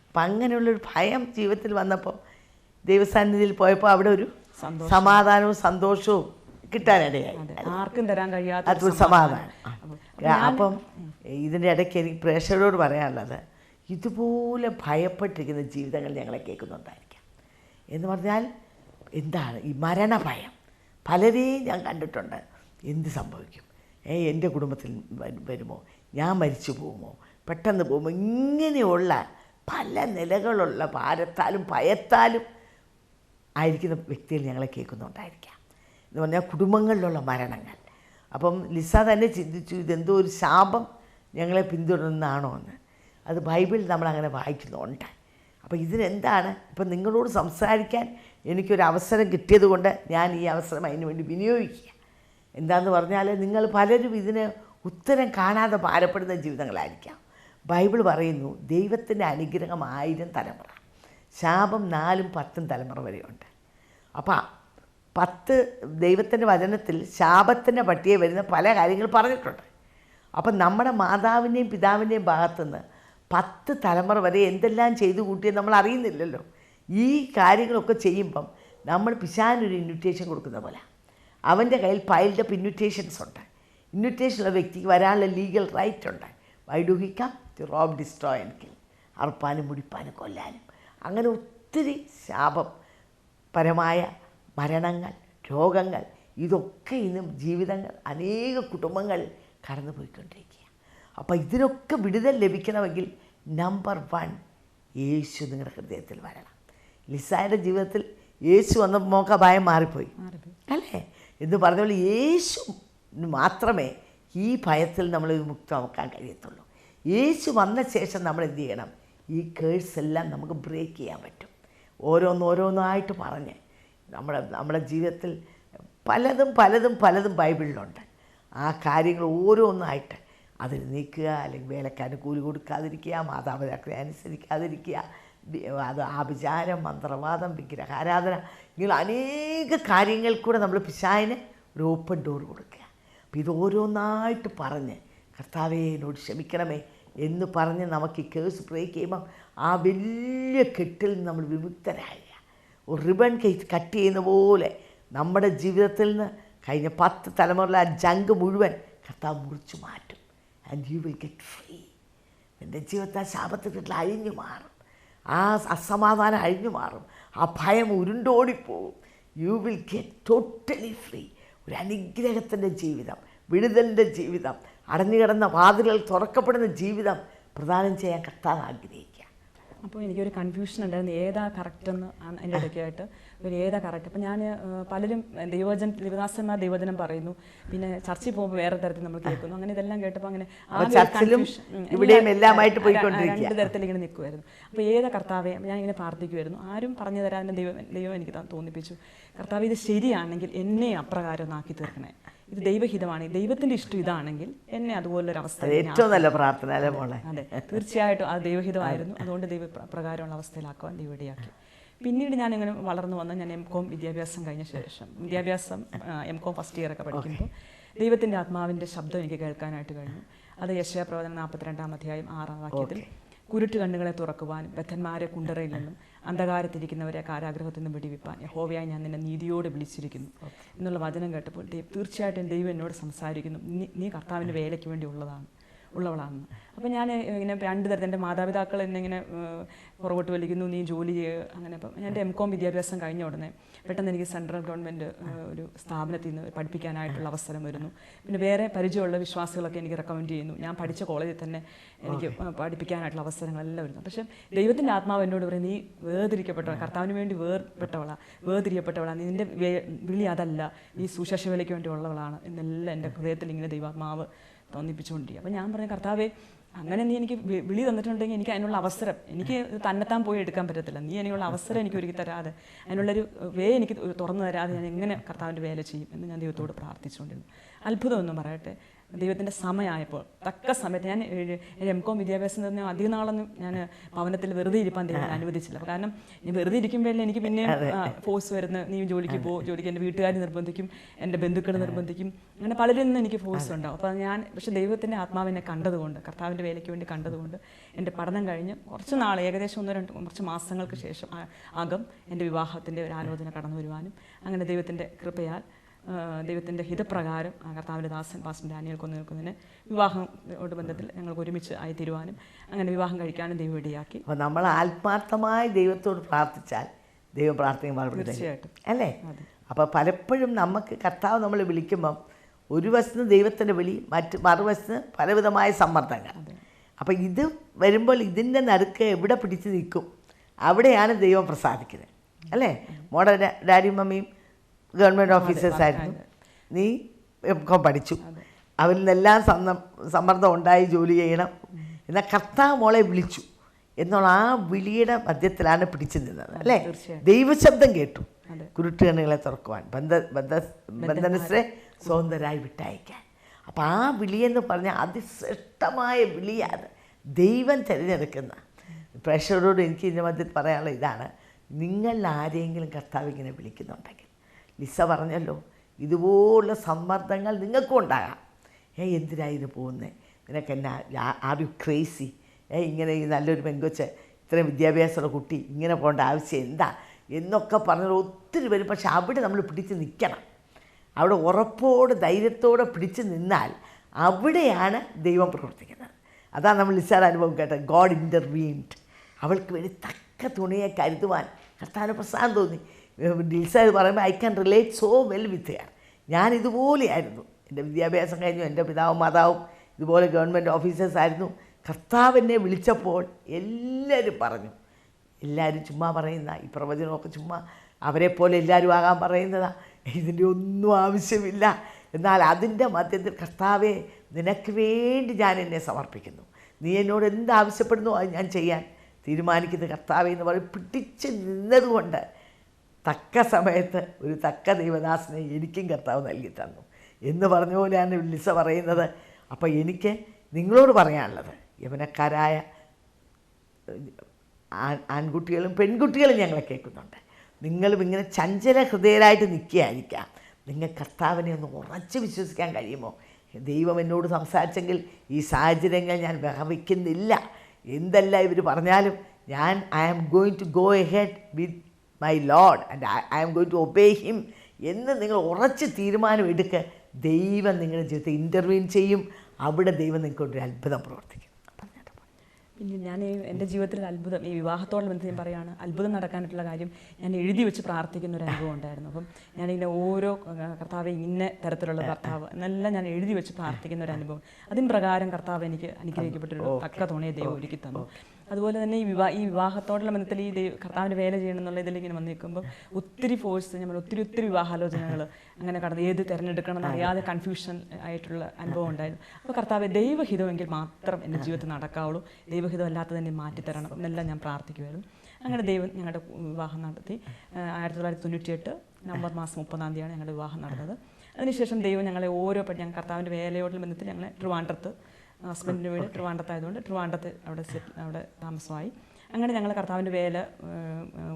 അപ്പം അങ്ങനെയുള്ളൊരു ഭയം ജീവിതത്തിൽ വന്നപ്പോൾ ദൈവസാന്നിധ്യത്തിൽ പോയപ്പോൾ അവിടെ ഒരു സമാധാനവും സന്തോഷവും കിട്ടാനിടയായി. ആർക്കും തരാൻ കഴിയാത്ത അതൊരു സമാധാനം. അപ്പം ഇതിൻ്റെ ഇടയ്ക്ക് എനിക്ക് പ്രേക്ഷകരോട് പറയാനുള്ളത്, ഇതുപോലെ ഭയപ്പെട്ടിരിക്കുന്ന ജീവിതങ്ങൾ ഞങ്ങളെ കേൾക്കുന്നുണ്ടായിരിക്കാം. എന്ന് പറഞ്ഞാൽ എന്താണ് ഈ മരണഭയം? പലരെയും ഞാൻ കണ്ടിട്ടുണ്ട്. എന്ത് സംഭവിക്കും? എൻ്റെ കുടുംബത്തിൽ വരുമോ? ഞാൻ മരിച്ചു പോകുമോ? പെട്ടെന്ന് പോകുമോ? ഇങ്ങനെയുള്ള പല നിലകളുള്ള ഭാരത്താലും ഭയത്താലും ആയിരിക്കുന്ന വ്യക്തികൾ ഞങ്ങളെ കേൾക്കുന്നുണ്ടായിരിക്കാം. എന്ന് പറഞ്ഞാൽ കുടുംബങ്ങളിലുള്ള മരണങ്ങൾ. അപ്പം ലിസ തന്നെ ചിന്തിച്ചു, ഇതെന്തോ ഒരു ശാപം ഞങ്ങളെ പിന്തുടരുന്നതാണോ എന്ന്. അത് ബൈബിളിൽ നമ്മളങ്ങനെ വായിക്കുന്നുണ്ട്. അപ്പോൾ ഇതിനെന്താണ്? ഇപ്പം നിങ്ങളോട് സംസാരിക്കാൻ എനിക്കൊരവസരം കിട്ടിയത് കൊണ്ട് ഞാൻ ഈ അവസരം അതിന് വേണ്ടി വിനിയോഗിക്കുക. എന്താണെന്ന് പറഞ്ഞാൽ, നിങ്ങൾ പലരും ഇതിന് ഉത്തരം കാണാതെ ഭാരപ്പെടുന്ന ജീവിതങ്ങളായിരിക്കാം. ബൈബിൾ പറയുന്നു, ദൈവത്തിൻ്റെ അനുഗ്രഹം 1000 തലമുറ, ശാപം 4ഉം 10ഉം തലമുറ വരെയുണ്ട്. അപ്പം 10 ദൈവത്തിൻ്റെ വചനത്തിൽ ശാപത്തിൻ്റെ പട്ടികയിൽ വരുന്ന പല കാര്യങ്ങൾ പറഞ്ഞിട്ടുണ്ട്. അപ്പം നമ്മുടെ മാതാവിൻ്റെയും പിതാവിൻ്റെയും ഭാഗത്തുനിന്ന് 10 തലമുറ വരെ എന്തെല്ലാം ചെയ്തു കൂട്ടിയത് നമ്മൾ അറിയുന്നില്ലല്ലോ. ഈ കാര്യങ്ങളൊക്കെ ചെയ്യുമ്പം നമ്മൾ പിശാചിനൊരു ഇൻവിറ്റേഷൻ കൊടുക്കുന്ന പോലെ. അവൻ്റെ കയ്യിൽ പൈൽഡ് അപ്പ് ഇൻവിറ്റേഷൻസ് ഉണ്ട്. ഇൻവിറ്റേഷനുള്ള വ്യക്തിക്ക് വരാനുള്ള ലീഗൽ റൈറ്റ് ഉണ്ട്. Why do he come? To rob, destroy and kill. അറുപ്പാനും മുടിപ്പാനും കൊല്ലാനും. അങ്ങനെ ഒത്തിരി ശാപം പരമായ മരണങ്ങൾ, രോഗങ്ങൾ, ഇതൊക്കെ ഇന്നും ജീവിതങ്ങൾ അനേക കുടുംബങ്ങളിൽ കടന്നു പോയിക്കൊണ്ടിരിക്കുക. അപ്പോൾ ഇതിനൊക്കെ വിടുതൽ ലഭിക്കണമെങ്കിൽ നമ്പർ 1 യേശു നിങ്ങളുടെ ഹൃദയത്തിൽ വരണം. ലിസായുടെ ജീവിതത്തിൽ യേശു വന്നപ്പോൾ മോക്ക ഭയം മാറിപ്പോയി അല്ലേ എന്ന് പറഞ്ഞ പോലെ യേശു മാത്രമേ ഈ ഭയത്തിൽ നമ്മൾ വിമുക്തമാക്കാൻ കഴിയത്തുള്ളൂ. യേശു വന്ന ശേഷം നമ്മൾ എന്ത് ചെയ്യണം? ഈ കേഴ്സ് എല്ലാം നമുക്ക് ബ്രേക്ക് ചെയ്യാൻ പറ്റും. ഓരോന്നായിട്ട് പറഞ്ഞ് നമ്മുടെ ജീവിതത്തിൽ പലതും ബൈബിളിലുണ്ട്. ആ കാര്യങ്ങൾ ഓരോന്നായിട്ട് അതിൽ നീക്കുക. അല്ലെങ്കിൽ വേലക്കാരന് കൂലി കൊടുക്കാതിരിക്കുക, മാതാപിതാക്കളെ അനുസരിക്കാതിരിക്കുക, അത് ആഭിചാരം, മന്ത്രവാദം, വിഗ്രഹാരാധന, ഇങ്ങനെ അനേക കാര്യങ്ങൾ കൂടെ നമ്മൾ പിശാചിന് ഒരു ഓപ്പൺ ഡോർ കൊടുക്കുക. അപ്പോൾ ഇത് ഓരോന്നായിട്ട് പറഞ്ഞ് കർത്താവേ എന്നോട് ക്ഷമിക്കണമേ എന്ന് പറഞ്ഞ് നമുക്ക് ഈ കേസ് ബ്രേക്ക് ചെയ്യുമ്പം ആ വലിയ കെട്ടിൽ നിന്ന് നമ്മൾ വിമുക്തരാകുക. ഒരു റിബൺ കട്ട് ചെയ്യുന്ന പോലെ നമ്മുടെ ജീവിതത്തിൽ നിന്ന് കഴിഞ്ഞ 10 തലമുറയിലെ ആ ജങ്ക് മുഴുവൻ കർത്താവ് മുറിച്ചു മാറ്റും. And you will get free. എൻ്റെ ജീവിതത്തിൽ ആ ശാപത്തിൽ അഴിഞ്ഞു മാറും. ആ അസമാധാനം അഴിഞ്ഞു മാറും. ആ ഭയം ഉരുണ്ടോടിപ്പോവും. You will get totally free. ഒരു അനുഗ്രഹത്തിൻ്റെ ജീവിതം, വിടുതലിൻ്റെ ജീവിതം, അടഞ്ഞു കിടന്ന വാതിലുകൾ തുറക്കപ്പെടുന്ന ജീവിതം പ്രദാനം ചെയ്യാൻ കർത്താവ് ആഗ്രഹിക്കുക. അപ്പോൾ എനിക്കൊരു കൺഫ്യൂഷൻ ഉണ്ടായിരുന്നു, ഏതാ കറക്റ്റെന്ന് അതിൻ്റെ ഇടയ്ക്കായിട്ട് ഏതാ കറക്റ്റ്. അപ്പോൾ ഞാൻ പലരും ദേവദാസന്മാർ ദൈവവചനം പറയുന്നു, പിന്നെ ചർച്ചിൽ പോകുമ്പോൾ വേറെ തരത്തിൽ നമ്മൾ കേൾക്കുന്നു. അങ്ങനെ ഇതെല്ലാം കേട്ടപ്പോൾ അങ്ങനെ രണ്ട് തരത്തിൽ ഇങ്ങനെ നിൽക്കുമായിരുന്നു. അപ്പോൾ ഏതാ കർത്താവെ ഞാൻ ഇങ്ങനെ പ്രാർത്ഥിക്കുമായിരുന്നു. ആരും പറഞ്ഞു തരാൻ ദൈവം എനിക്ക് തോന്നിപ്പിച്ചു, കർത്താവ് ഇത് ശരിയാണെങ്കിൽ എന്നെ അപ്രകാരം ഒന്നാക്കി തീർക്കണേ. ഇത് ദൈവഹിതമാണ്, ദൈവത്തിൻ്റെ ഇഷ്ടം ഇതാണെങ്കിൽ എന്നെ അതുപോലൊരു അവസ്ഥ. ഏറ്റവും നല്ല പ്രാർത്ഥന അല്ലേ മോളെ? അതെ, തീർച്ചയായിട്ടും അത് ദൈവഹിതമായിരുന്നു. അതുകൊണ്ട് ദൈവപ്രകാരമുള്ള അവസ്ഥയിലാക്കുവാൻ ദൈവം ഇടയാക്കി. പിന്നീട് ഞാനിങ്ങനെ വളർന്നു വന്ന ഞാൻ MCom വിദ്യാഭ്യാസം കഴിഞ്ഞ ശേഷം MCom ഫസ്റ്റ് ഇയർ ഒക്കെ പഠിക്കുമ്പോൾ ദൈവത്തിൻ്റെ ആത്മാവിൻ്റെ ശബ്ദം എനിക്ക് കേൾക്കാനായിട്ട് കഴിഞ്ഞു. അത് യെശയ്യാ പ്രവചനം 42-ാം അധ്യായം 6-ാം വാക്യത്തിൽ കുരുട്ട് കണ്ണുകളെ തുറക്കുവാനും ബദ്ധന്മാരെ കുണ്ടറയിൽ നിന്നും അന്ധകാരത്തിരിക്കുന്നവരെ കാരാഗ്രഹത്തിൽ നിന്നും വിടിവിപ്പാൻ യഹോവയായി ഞാൻ നിന്നെ നീതിയോടെ വിളിച്ചിരിക്കുന്നു എന്നുള്ള വചനം കേട്ടപ്പോൾ തീർച്ചയായിട്ടും ദൈവം എന്നോട് സംസാരിക്കുന്നു, നീ കർത്താവിൻ്റെ വേലയ്ക്ക് വേണ്ടി ഉള്ളവളാണെന്ന്. അപ്പോൾ ഞാൻ ഇങ്ങനെ 2 തരത്തിൽ എൻ്റെ മാതാപിതാക്കൾ എന്നെ ഇങ്ങനെ പുറകോട്ട് വലിക്കുന്നു, നീ ജോലി ചെയ്യുക. അങ്ങനെ അപ്പം എൻ്റെ MCom വിദ്യാഭ്യാസം കഴിഞ്ഞ ഉടനെ പെട്ടെന്ന് എനിക്ക് സെൻട്രൽ ഗവൺമെൻറ് ഒരു സ്ഥാപനത്തിൽ നിന്ന് പഠിപ്പിക്കാനായിട്ടുള്ള അവസരം വരുന്നു. പിന്നെ വേറെ പരിചയമുള്ള വിശ്വാസികളൊക്കെ എനിക്ക് റെക്കമെൻഡ് ചെയ്യുന്നു. ഞാൻ പഠിച്ച കോളേജിൽ തന്നെ എനിക്ക് പഠിപ്പിക്കാനായിട്ടുള്ള അവസരങ്ങളെല്ലാം വരുന്നു. പക്ഷേ ദൈവത്തിൻ്റെ ആത്മാവ് എന്നോട് പറയും, നീ വേർതിരിക്കപ്പെട്ടവളാണ്, കർത്താവിന് വേണ്ടി വേർതിരിയപ്പെട്ടവളാണ്, നിൻ്റെ വിളി അതല്ല, നീ സുശേഷ വേലയ്ക്ക് വേണ്ടി ഉള്ളവളാണ് എന്നെല്ലാം എൻ്റെ ഹൃദയത്തിൽ ഇങ്ങനെ ദൈവാത്മാവ് തോന്നിപ്പിച്ചുകൊണ്ടിരിക്കുക. അപ്പോൾ ഞാൻ പറഞ്ഞു, കർത്താവേ അങ്ങനെ നീ എനിക്ക് വിളി തന്നിട്ടുണ്ടെങ്കിൽ എനിക്ക് അതിനുള്ള അവസരം, എനിക്ക് തന്നെത്താൻ പോയി എടുക്കാൻ പറ്റത്തില്ല. നീ അതിനുള്ള അവസരം എനിക്ക് ഒരുക്കി തരാതെ, അതിനുള്ളൊരു എനിക്ക് തുറന്നു തരാതെ ഞാൻ എങ്ങനെ കർത്താവിൻ്റെ വേല ചെയ്യും എന്ന് ഞാൻ ദൈവത്തോട് പ്രാർത്ഥിച്ചുകൊണ്ടിരുന്നു. അത്ഭുതമൊന്നും പറയട്ടെ, ദൈവത്തിൻ്റെ സമയമായപ്പോൾ തക്ക സമയത്ത് ഞാൻ MCom വിദ്യാഭ്യാസം തന്നെ അധിക നാളൊന്നും ഞാൻ ഭവനത്തിൽ വെറുതെ ഇരിപ്പാൻ ദൈവം അനുവദിച്ചില്ല. കാരണം ഞാൻ വെറുതെ ഇരിക്കുമ്പോഴല്ലേ എനിക്ക് പിന്നെ ഫോഴ്സ് വരുന്ന, നീ ജോലിക്ക് ജോലിക്ക് എൻ്റെ വീട്ടുകാർ നിർബന്ധിക്കും, എൻ്റെ ബന്ധുക്കൾ നിർബന്ധിക്കും, അങ്ങനെ പലരിൽ നിന്നും എനിക്ക് ഫോഴ്സ് ഉണ്ടാവും. അപ്പോൾ പക്ഷേ ദൈവത്തിൻ്റെ ആത്മാവിനെ കണ്ടതുകൊണ്ട്, കർത്താവിൻ്റെ വേലയ്ക്ക് വേണ്ടി കണ്ടതുകൊണ്ട് എൻ്റെ പഠനം കഴിഞ്ഞ് കുറച്ച് നാൾ, ഏകദേശം കുറച്ച് മാസങ്ങൾക്ക് ശേഷം എൻ്റെ വിവാഹത്തിൻ്റെ ഒരു ആലോചന കടന്നു വരുവാനും അങ്ങനെ ദൈവത്തിൻ്റെ കൃപയാൽ ദൈവത്തിൻ്റെ ഹിതപ്രകാരം കർത്താവിൻ്റെ ദാസൻ പാസ്റ്റർ ഡാനിയൽ കൊന്നിൽക്കുന്നതിന് വിവാഹത്തോട് ബന്ധത്തിൽ ഞങ്ങൾക്ക് ഒരുമിച്ച് ആയിത്തീരുവാനും അങ്ങനെ വിവാഹം കഴിക്കാനും ദൈവം ഇടയാക്കി. അപ്പോൾ നമ്മൾ ആത്മാർത്ഥമായി ദൈവത്തോട് പ്രാർത്ഥിച്ചാൽ ദൈവം പ്രാർത്ഥിക്കാൻ തീർച്ചയായിട്ടും അല്ലേ? അപ്പോൾ പലപ്പോഴും നമുക്ക് കർത്താവ് നമ്മൾ വിളിക്കുമ്പം ഒരു വശത്ത് ദൈവത്തിൻ്റെ വിളി, മറുവശത്ത് പലവിധമായ സമ്മർദ്ദങ്ങൾ. അപ്പോൾ ഇത് വരുമ്പോൾ ഇതിൻ്റെ നടുക്ക് എവിടെ പിടിച്ച് നിൽക്കും, അവിടെയാണ് ദൈവം പ്രസാദിക്കുന്നത് അല്ലേ? മോടെ ഡാഡിയും മമ്മിയും ഗവൺമെൻറ് ഓഫീസേഴ്സായിരുന്നു, നീ MCom പഠിച്ചു, അവരിൽ നിന്നെല്ലാം സമ്മർദ്ദം ഉണ്ടായി ജോലി ചെയ്യണം. എന്നാൽ കർത്താവ് മോളെ വിളിച്ചു എന്നുള്ള ആ വിളിയുടെ മധ്യത്തിലാണ് പിടിച്ചു നിന്നത് അല്ലേ? ദൈവശബ്ദം കേട്ടു, കുരുട്ടുകണ്ണുകളെ തുറക്കുവാൻ, ബന്ധനസ്ഥരെ സ്വതന്ത്രരായി വിട്ടയക്കാൻ. അപ്പം ആ വിളിയെന്ന് പറഞ്ഞാൽ അതിശ്രേഷ്ഠമായ വിളിയാണ് ദൈവം തിരഞ്ഞെടുക്കുന്ന. പ്രേക്ഷകരോട് എനിക്ക് ഇതിൻ്റെ മധ്യത്തിൽ പറയാനുള്ള ഇതാണ്, നിങ്ങൾ ആരെങ്കിലും കർത്താവ് ഇങ്ങനെ വിളിക്കുന്നുണ്ടെങ്കിൽ, ലിസ പറഞ്ഞല്ലോ, ഇതുപോലുള്ള സമ്മർദ്ദങ്ങൾ നിങ്ങൾക്കും ഉണ്ടാകാം. എന്തിനായിരുന്നു പോകുന്നത്, നിനക്ക് എന്നാ, ആർ യു ക്രേസി, ഇങ്ങനെ ഈ നല്ലൊരു പെങ്കൊച്ച്, ഇത്രയും വിദ്യാഭ്യാസമുള്ള കുട്ടി ഇങ്ങനെ പോകേണ്ട ആവശ്യം എന്താ എന്നൊക്കെ പറഞ്ഞാൽ ഒത്തിരി വരും. പക്ഷെ അവിടെ നമ്മൾ പിടിച്ച് നിൽക്കണം. അവിടെ ഉറപ്പോട് ധൈര്യത്തോടെ പിടിച്ച് നിന്നാൽ അവിടെയാണ് ദൈവം പ്രവർത്തിക്കുന്നത്. അതാണ് നമ്മൾ ലിസായുടെ അനുഭവം കേട്ടത്. ഗോഡ് ഇൻ്റർവീൻഡ്. അവൾക്ക് വേണ്ടി തക്ക തുണിയെ കരുതുവാൻ കർത്താവിന് പ്രസാദം തോന്നി. ലിസ ഇത് പറയുമ്പോൾ I can relate so well with hair. ഞാൻ ഇതുപോലെയായിരുന്നു. എൻ്റെ വിദ്യാഭ്യാസം കഴിഞ്ഞു. എൻ്റെ പിതാവും മാതാവും ഇതുപോലെ ഗവൺമെൻറ് ഓഫീസേഴ്സായിരുന്നു. കർത്താവ് എന്നെ വിളിച്ചപ്പോൾ എല്ലാവരും പറഞ്ഞു, എല്ലാവരും ചുമ്മാ പറയുന്ന ഈ പ്രവചനമൊക്കെ ചുമ്മാ അവരെപ്പോലെ എല്ലാവരും ആകാൻ പറയുന്നതാണ്, ഇതിൻ്റെ ഒന്നും ആവശ്യമില്ല. എന്നാൽ അതിൻ്റെ മധ്യത്തിൽ കർത്താവെ നിനക്ക് വേണ്ടി ഞാൻ എന്നെ സമർപ്പിക്കുന്നു, നീ എന്നോട് എന്താവശ്യപ്പെടുന്നു അത് ഞാൻ ചെയ്യാൻ തീരുമാനിക്കുന്നത് കർത്താവെ എന്ന് പറയും പിടിച്ച് നിന്നതുകൊണ്ട് തക്ക സമയത്ത് ഒരു തക്ക ദൈവദാസനെ എനിക്കും കർത്താവ് നൽകി തന്നു എന്ന് പറഞ്ഞ പോലെയാണ് ലിസ പറയുന്നത്. അപ്പോൾ എനിക്ക് നിങ്ങളോട് പറയാനുള്ളത്, യൗവനക്കാരായ ആൺകുട്ടികളും പെൺകുട്ടികളും ഞങ്ങളെ കേൾക്കുന്നുണ്ട്. നിങ്ങളും ഇങ്ങനെ ചഞ്ചല ഹൃദയരായിട്ട് നിൽക്കുകയായിരിക്കാം. നിങ്ങൾ കർത്താവിനെ ഒന്ന് ഉറച്ച് വിശ്വസിക്കാൻ കഴിയുമോ? ദൈവം എന്നോട് സംസാരിച്ചെങ്കിൽ ഈ സാഹചര്യങ്ങൾ ഞാൻ വഹിക്കുന്നില്ല, എന്തെല്ലാം ഇവർ പറഞ്ഞാലും ഞാൻ I am going to go ahead with my Lord and I am going to obey him എന്ന് നിങ്ങൾ ഉറച്ച് തീരുമാനം എടുക്കുക. ദൈവം നിങ്ങളുടെ ജീവിതത്തിൽ ഇൻ്റർവീൻ ചെയ്യും. അവിടെ ദൈവം നിങ്ങൾക്കൊരു അത്ഭുതം പ്രവർത്തിക്കും. പിന്നെ ഞാൻ എൻ്റെ ജീവിതത്തിൽ അത്ഭുതം, ഈ വിവാഹത്തോട് ബന്ധം ഞാൻ പറയുകയാണ്, അത്ഭുതം നടക്കാനായിട്ടുള്ള കാര്യം ഞാൻ എഴുതി വെച്ച് പ്രാർത്ഥിക്കുന്ന ഒരു അനുഭവം ഉണ്ടായിരുന്നു. അപ്പം ഞാനിങ്ങനെ ഓരോ കർത്താവ് ഇന്ന തരത്തിലുള്ള കർത്താവ് എന്നെല്ലാം ഞാൻ എഴുതി വെച്ച് പ്രാർത്ഥിക്കുന്ന ഒരു അനുഭവം. അതിന് പ്രകാരം കർത്താവ് എനിക്ക് അനുഗ്രഹിക്കപ്പെട്ടൊരു തക്ക തുണയെ ദൈവം ഒരുക്കി തന്നു. അതുപോലെ തന്നെ ഈ വിവാഹത്തോടുള്ള ബന്ധത്തിൽ ഈ കർത്താവിൻ്റെ വേല ചെയ്യണം എന്നുള്ള ഇതിലിങ്ങനെ വന്ന് നിൽക്കുമ്പോൾ ഒത്തിരി ഫോഴ്സ്, നമ്മൾ ഒത്തിരി വിവാഹാലോചനകൾ അങ്ങനെ കടന്ന് ഏത് തിരഞ്ഞെടുക്കണം എന്നറിയാതെ കൺഫ്യൂഷൻ ആയിട്ടുള്ള അനുഭവം ഉണ്ടായിരുന്നു. അപ്പോൾ കർത്താവ് ദൈവഹിതമെങ്കിൽ മാത്രം എൻ്റെ ജീവിതത്തിൽ നടക്കാവുള്ളൂ, ദൈവഹിതം അല്ലാത്തത് എന്നെ മാറ്റിത്തരണം എന്നെല്ലാം ഞാൻ പ്രാർത്ഥിക്കുമായിരുന്നു. അങ്ങനെ ദൈവം ഞങ്ങളുടെ വിവാഹം നടത്തി. 1998 നവംബർ മാസം 30 ഞങ്ങളുടെ വിവാഹം നടന്നത്. അതിനുശേഷം ദൈവം ഞങ്ങളെ ഞങ്ങൾ കർത്താവിൻ്റെ വേലയോടുള്ള ബന്ധത്തിൽ ഞങ്ങളെ ട്രിവാൻഡ്രത്ത്, ഹസ്ബൻഡിൻ്റെ വീട് ട്രിവാൻഡ്രത്തായതുകൊണ്ട് ട്രിവാൻഡ്രത്ത് അവിടെ താമസമായി. അങ്ങനെ ഞങ്ങൾ കർത്താവിൻ്റെ വേല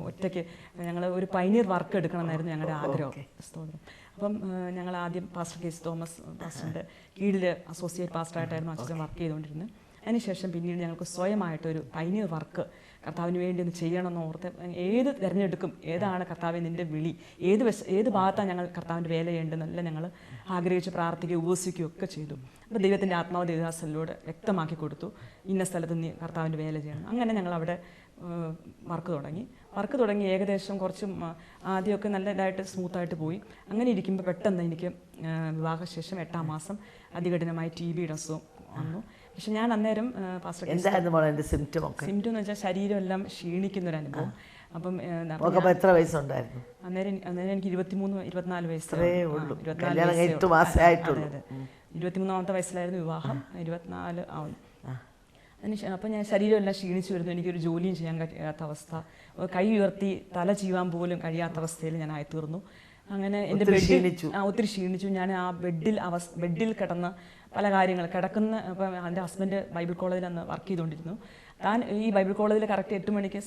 ഒറ്റയ്ക്ക് ഞങ്ങൾ ഒരു പൈനീർ വർക്ക് എടുക്കണമെന്നായിരുന്നു ഞങ്ങളുടെ ആഗ്രഹം. സ്തോത്രം. അപ്പം ഞങ്ങൾ ആദ്യം പാസ്റ്റർ കെ തോമസ് പാസ്റ്ററിൻ്റെ കീഴിൽ അസോസിയേറ്റ് പാസ്റ്ററായിട്ടായിരുന്നു അച്ഛൻ വർക്ക് ചെയ്തുകൊണ്ടിരുന്നത്. അതിനുശേഷം പിന്നീട് ഞങ്ങൾക്ക് സ്വയമായിട്ടൊരു പൈനീർ വർക്ക് കർത്താവിന് വേണ്ടി ഒന്ന് ചെയ്യണമെന്ന് ഓർത്ത് ഏത് തിരഞ്ഞെടുക്കും, ഏതാണ് കർത്താവിന് നിൻ്റെ വിളി, ഏത് ഭാഗത്താണ് ഞങ്ങൾ കർത്താവിൻ്റെ വേല ചെയ്യേണ്ടതെന്നെല്ലാം ഞങ്ങൾ ആഗ്രഹിച്ച് പ്രാർത്ഥിക്കുകയും ഉപവസിക്കുകയും ഒക്കെ ചെയ്തു. അപ്പോൾ ദൈവത്തിൻ്റെ ആത്മാവ് ദേവദാസനിലൂടെ വ്യക്തമാക്കി കൊടുത്തു, ഇന്ന സ്ഥലത്ത് നീ കർത്താവിൻ്റെ വേല ചെയ്യണം. അങ്ങനെ ഞങ്ങളവിടെ വർക്ക് തുടങ്ങി ഏകദേശം കുറച്ച് ആദ്യമൊക്കെ നല്ല ഇതായിട്ട് സ്മൂത്തായിട്ട് പോയി. അങ്ങനെ ഇരിക്കുമ്പോൾ പെട്ടെന്ന് എനിക്ക് വിവാഹശേഷം 8-ാം മാസം അതികഠിനമായി TB അസുഖം വന്നു. പക്ഷെ ഞാൻ അന്നേരം സിംറ്റം എന്ന് വെച്ചാൽ ശരീരമെല്ലാം ക്ഷീണിക്കുന്നൊരു അനുഭവം. അപ്പം എത്ര വയസ്സുണ്ടായിരുന്നു അന്നേരം എനിക്ക് 23-24 വയസ്സ്. 23-ാമത്തെ വയസ്സിലായിരുന്നു വിവാഹം. 24 ആവുന്നു. അപ്പം ഞാൻ ശരീരമെല്ലാം ക്ഷീണിച്ചു വരുന്നു. എനിക്കൊരു ജോലിയും ചെയ്യാൻ കഴിയാത്ത അവസ്ഥ, കൈ ഉയർത്തി തല ചീവാൻ പോലും കഴിയാത്ത അവസ്ഥയിൽ ഞാൻ ആയിത്തീർന്നു. അങ്ങനെ എൻ്റെ ഒത്തിരി ക്ഷീണിച്ചു. ഞാൻ ആ ബെഡിൽ കിടന്ന് പല കാര്യങ്ങൾ അപ്പം എൻ്റെ ഹസ്ബൻഡ് ബൈബിൾ കോളേജിൽ അന്ന് വർക്ക് ചെയ്തുകൊണ്ടിരുന്നു. താൻ ഈ ബൈബിൾ കോളേജിൽ കറക്റ്റ് 8 മണിക്ക്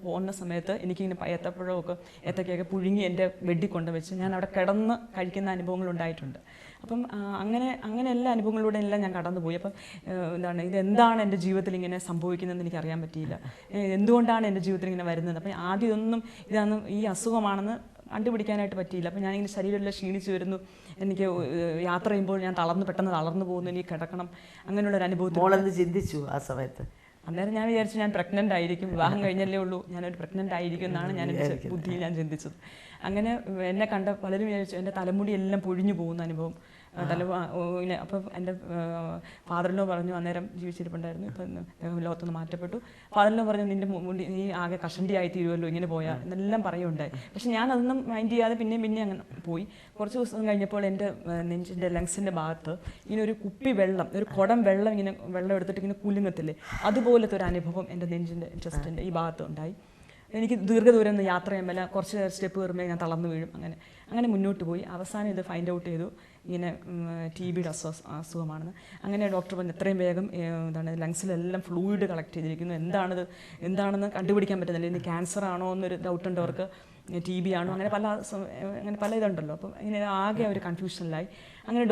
പോകുന്ന സമയത്ത് എനിക്കിങ്ങനെ ഏത്തപ്പഴമൊക്കെ ഏത്തക്കയൊക്കെ പുഴുങ്ങി എൻ്റെ ബെഡിൽ കൊണ്ടുവച്ച് ഞാൻ അവിടെ കിടന്ന് കഴിക്കുന്ന അനുഭവങ്ങൾ ഉണ്ടായിട്ടുണ്ട്. അപ്പം അങ്ങനെ എല്ലാ അനുഭവങ്ങളിലൂടെ എല്ലാം ഞാൻ കടന്നുപോയി. അപ്പം ഇതെന്താണ് എൻ്റെ ജീവിതത്തിൽ ഇങ്ങനെ സംഭവിക്കുന്നതെന്ന് എനിക്കറിയാൻ പറ്റിയില്ല. എന്തുകൊണ്ടാണ് എൻ്റെ ജീവിതത്തിൽ ഇങ്ങനെ വരുന്നത്? അപ്പം ആദ്യമൊന്നും ഈ അസുഖമാണെന്ന് കണ്ടുപിടിക്കാനായിട്ട് പറ്റിയില്ല. അപ്പം ഞാനിങ്ങനെ ശരീരമെല്ലാം ക്ഷീണിച്ച് വരുന്നു. എനിക്ക് യാത്ര ചെയ്യുമ്പോൾ ഞാൻ പെട്ടെന്ന് തളർന്നു പോകുന്നു, എനിക്ക് കിടക്കണം, അങ്ങനെയുള്ളൊരു അനുഭവത്തിൽ ചിന്തിച്ചു ആ സമയത്ത്. അന്നേരം ഞാൻ വിചാരിച്ചു ഞാൻ പ്രഗ്നൻ്റ് ആയിരിക്കും, വിവാഹം കഴിഞ്ഞല്ലേ ഉള്ളൂ, ഞാനൊരു പ്രഗ്നൻ്റ് ആയിരിക്കും എന്നാണ് ഞാൻ എൻ്റെ ബുദ്ധിയിൽ ഞാൻ ചിന്തിച്ചത്. അങ്ങനെ എന്നെ കണ്ട പലരും വിചാരിച്ചു എൻ്റെ തലമുടി എല്ലാം പൊഴിഞ്ഞു പോകുന്ന അനുഭവം. അപ്പം എൻ്റെ ഫാദറിനോ പറഞ്ഞു, അന്നേരം ജീവിച്ചിരിപ്പുണ്ടായിരുന്നു, ഇപ്പം ലോകത്തുനിന്ന് മാറ്റപ്പെട്ടു. ഫാദറിനോ പറഞ്ഞു നിൻ്റെ മുടി നീ ആകെ കഷണ്ടിയായി തീരുമല്ലോ ഇങ്ങനെ പോയാൽ എന്നെല്ലാം പറയുണ്ടായി. പക്ഷെ ഞാൻ അതൊന്നും മൈൻഡ് ചെയ്യാതെ പിന്നെ അങ്ങനെ പോയി. കുറച്ച് ദിവസം കഴിഞ്ഞപ്പോൾ എൻ്റെ നെഞ്ചിൻ്റെ ലങ്സിൻ്റെ ഭാഗത്ത് ഇങ്ങനെ ഒരു കുപ്പി വെള്ളം, ഒരു കുടം വെള്ളം ഇങ്ങനെ വെള്ളം എടുത്തിട്ട് ഇങ്ങനെ കുലുങ്ങത്തില്ലേ, അതുപോലത്തെ ഒരു അനുഭവം എൻ്റെ നെഞ്ചിൻ്റെ ചെസ്റ്റിൻ്റെ ഈ ഭാഗത്ത് ഉണ്ടായി. എനിക്ക് ദീർഘദൂരം ഒന്നും യാത്ര ചെയ്യുമ്പോൾ കുറച്ച് സ്റ്റെപ്പ് കയറുമ്പോൾ ഞാൻ തളർന്നു വീഴും. അങ്ങനെ മുന്നോട്ട് പോയി. അവസാനം ഇത് ഫൈൻഡ് ഔട്ട് ചെയ്തു, ഇങ്ങനെ TB അസുഖമാണെന്ന്. അങ്ങനെ ഡോക്ടർ പറഞ്ഞു എത്രയും വേഗം ലങ്സിലെല്ലാം ഫ്ലൂയിഡ് കളക്ട് ചെയ്തിരിക്കുന്നു, എന്താണെന്ന് കണ്ടുപിടിക്കാൻ പറ്റുന്നില്ല. ഇനി ക്യാൻസർ ആണോ എന്നൊരു ഡൗട്ടുണ്ട് അവർക്ക്, TB ആണോ, അങ്ങനെ പല ഇതുണ്ടല്ലോ. അപ്പം ഇങ്ങനെ ആകെ ഒരു കൺഫ്യൂഷനിലായി. അങ്ങനെ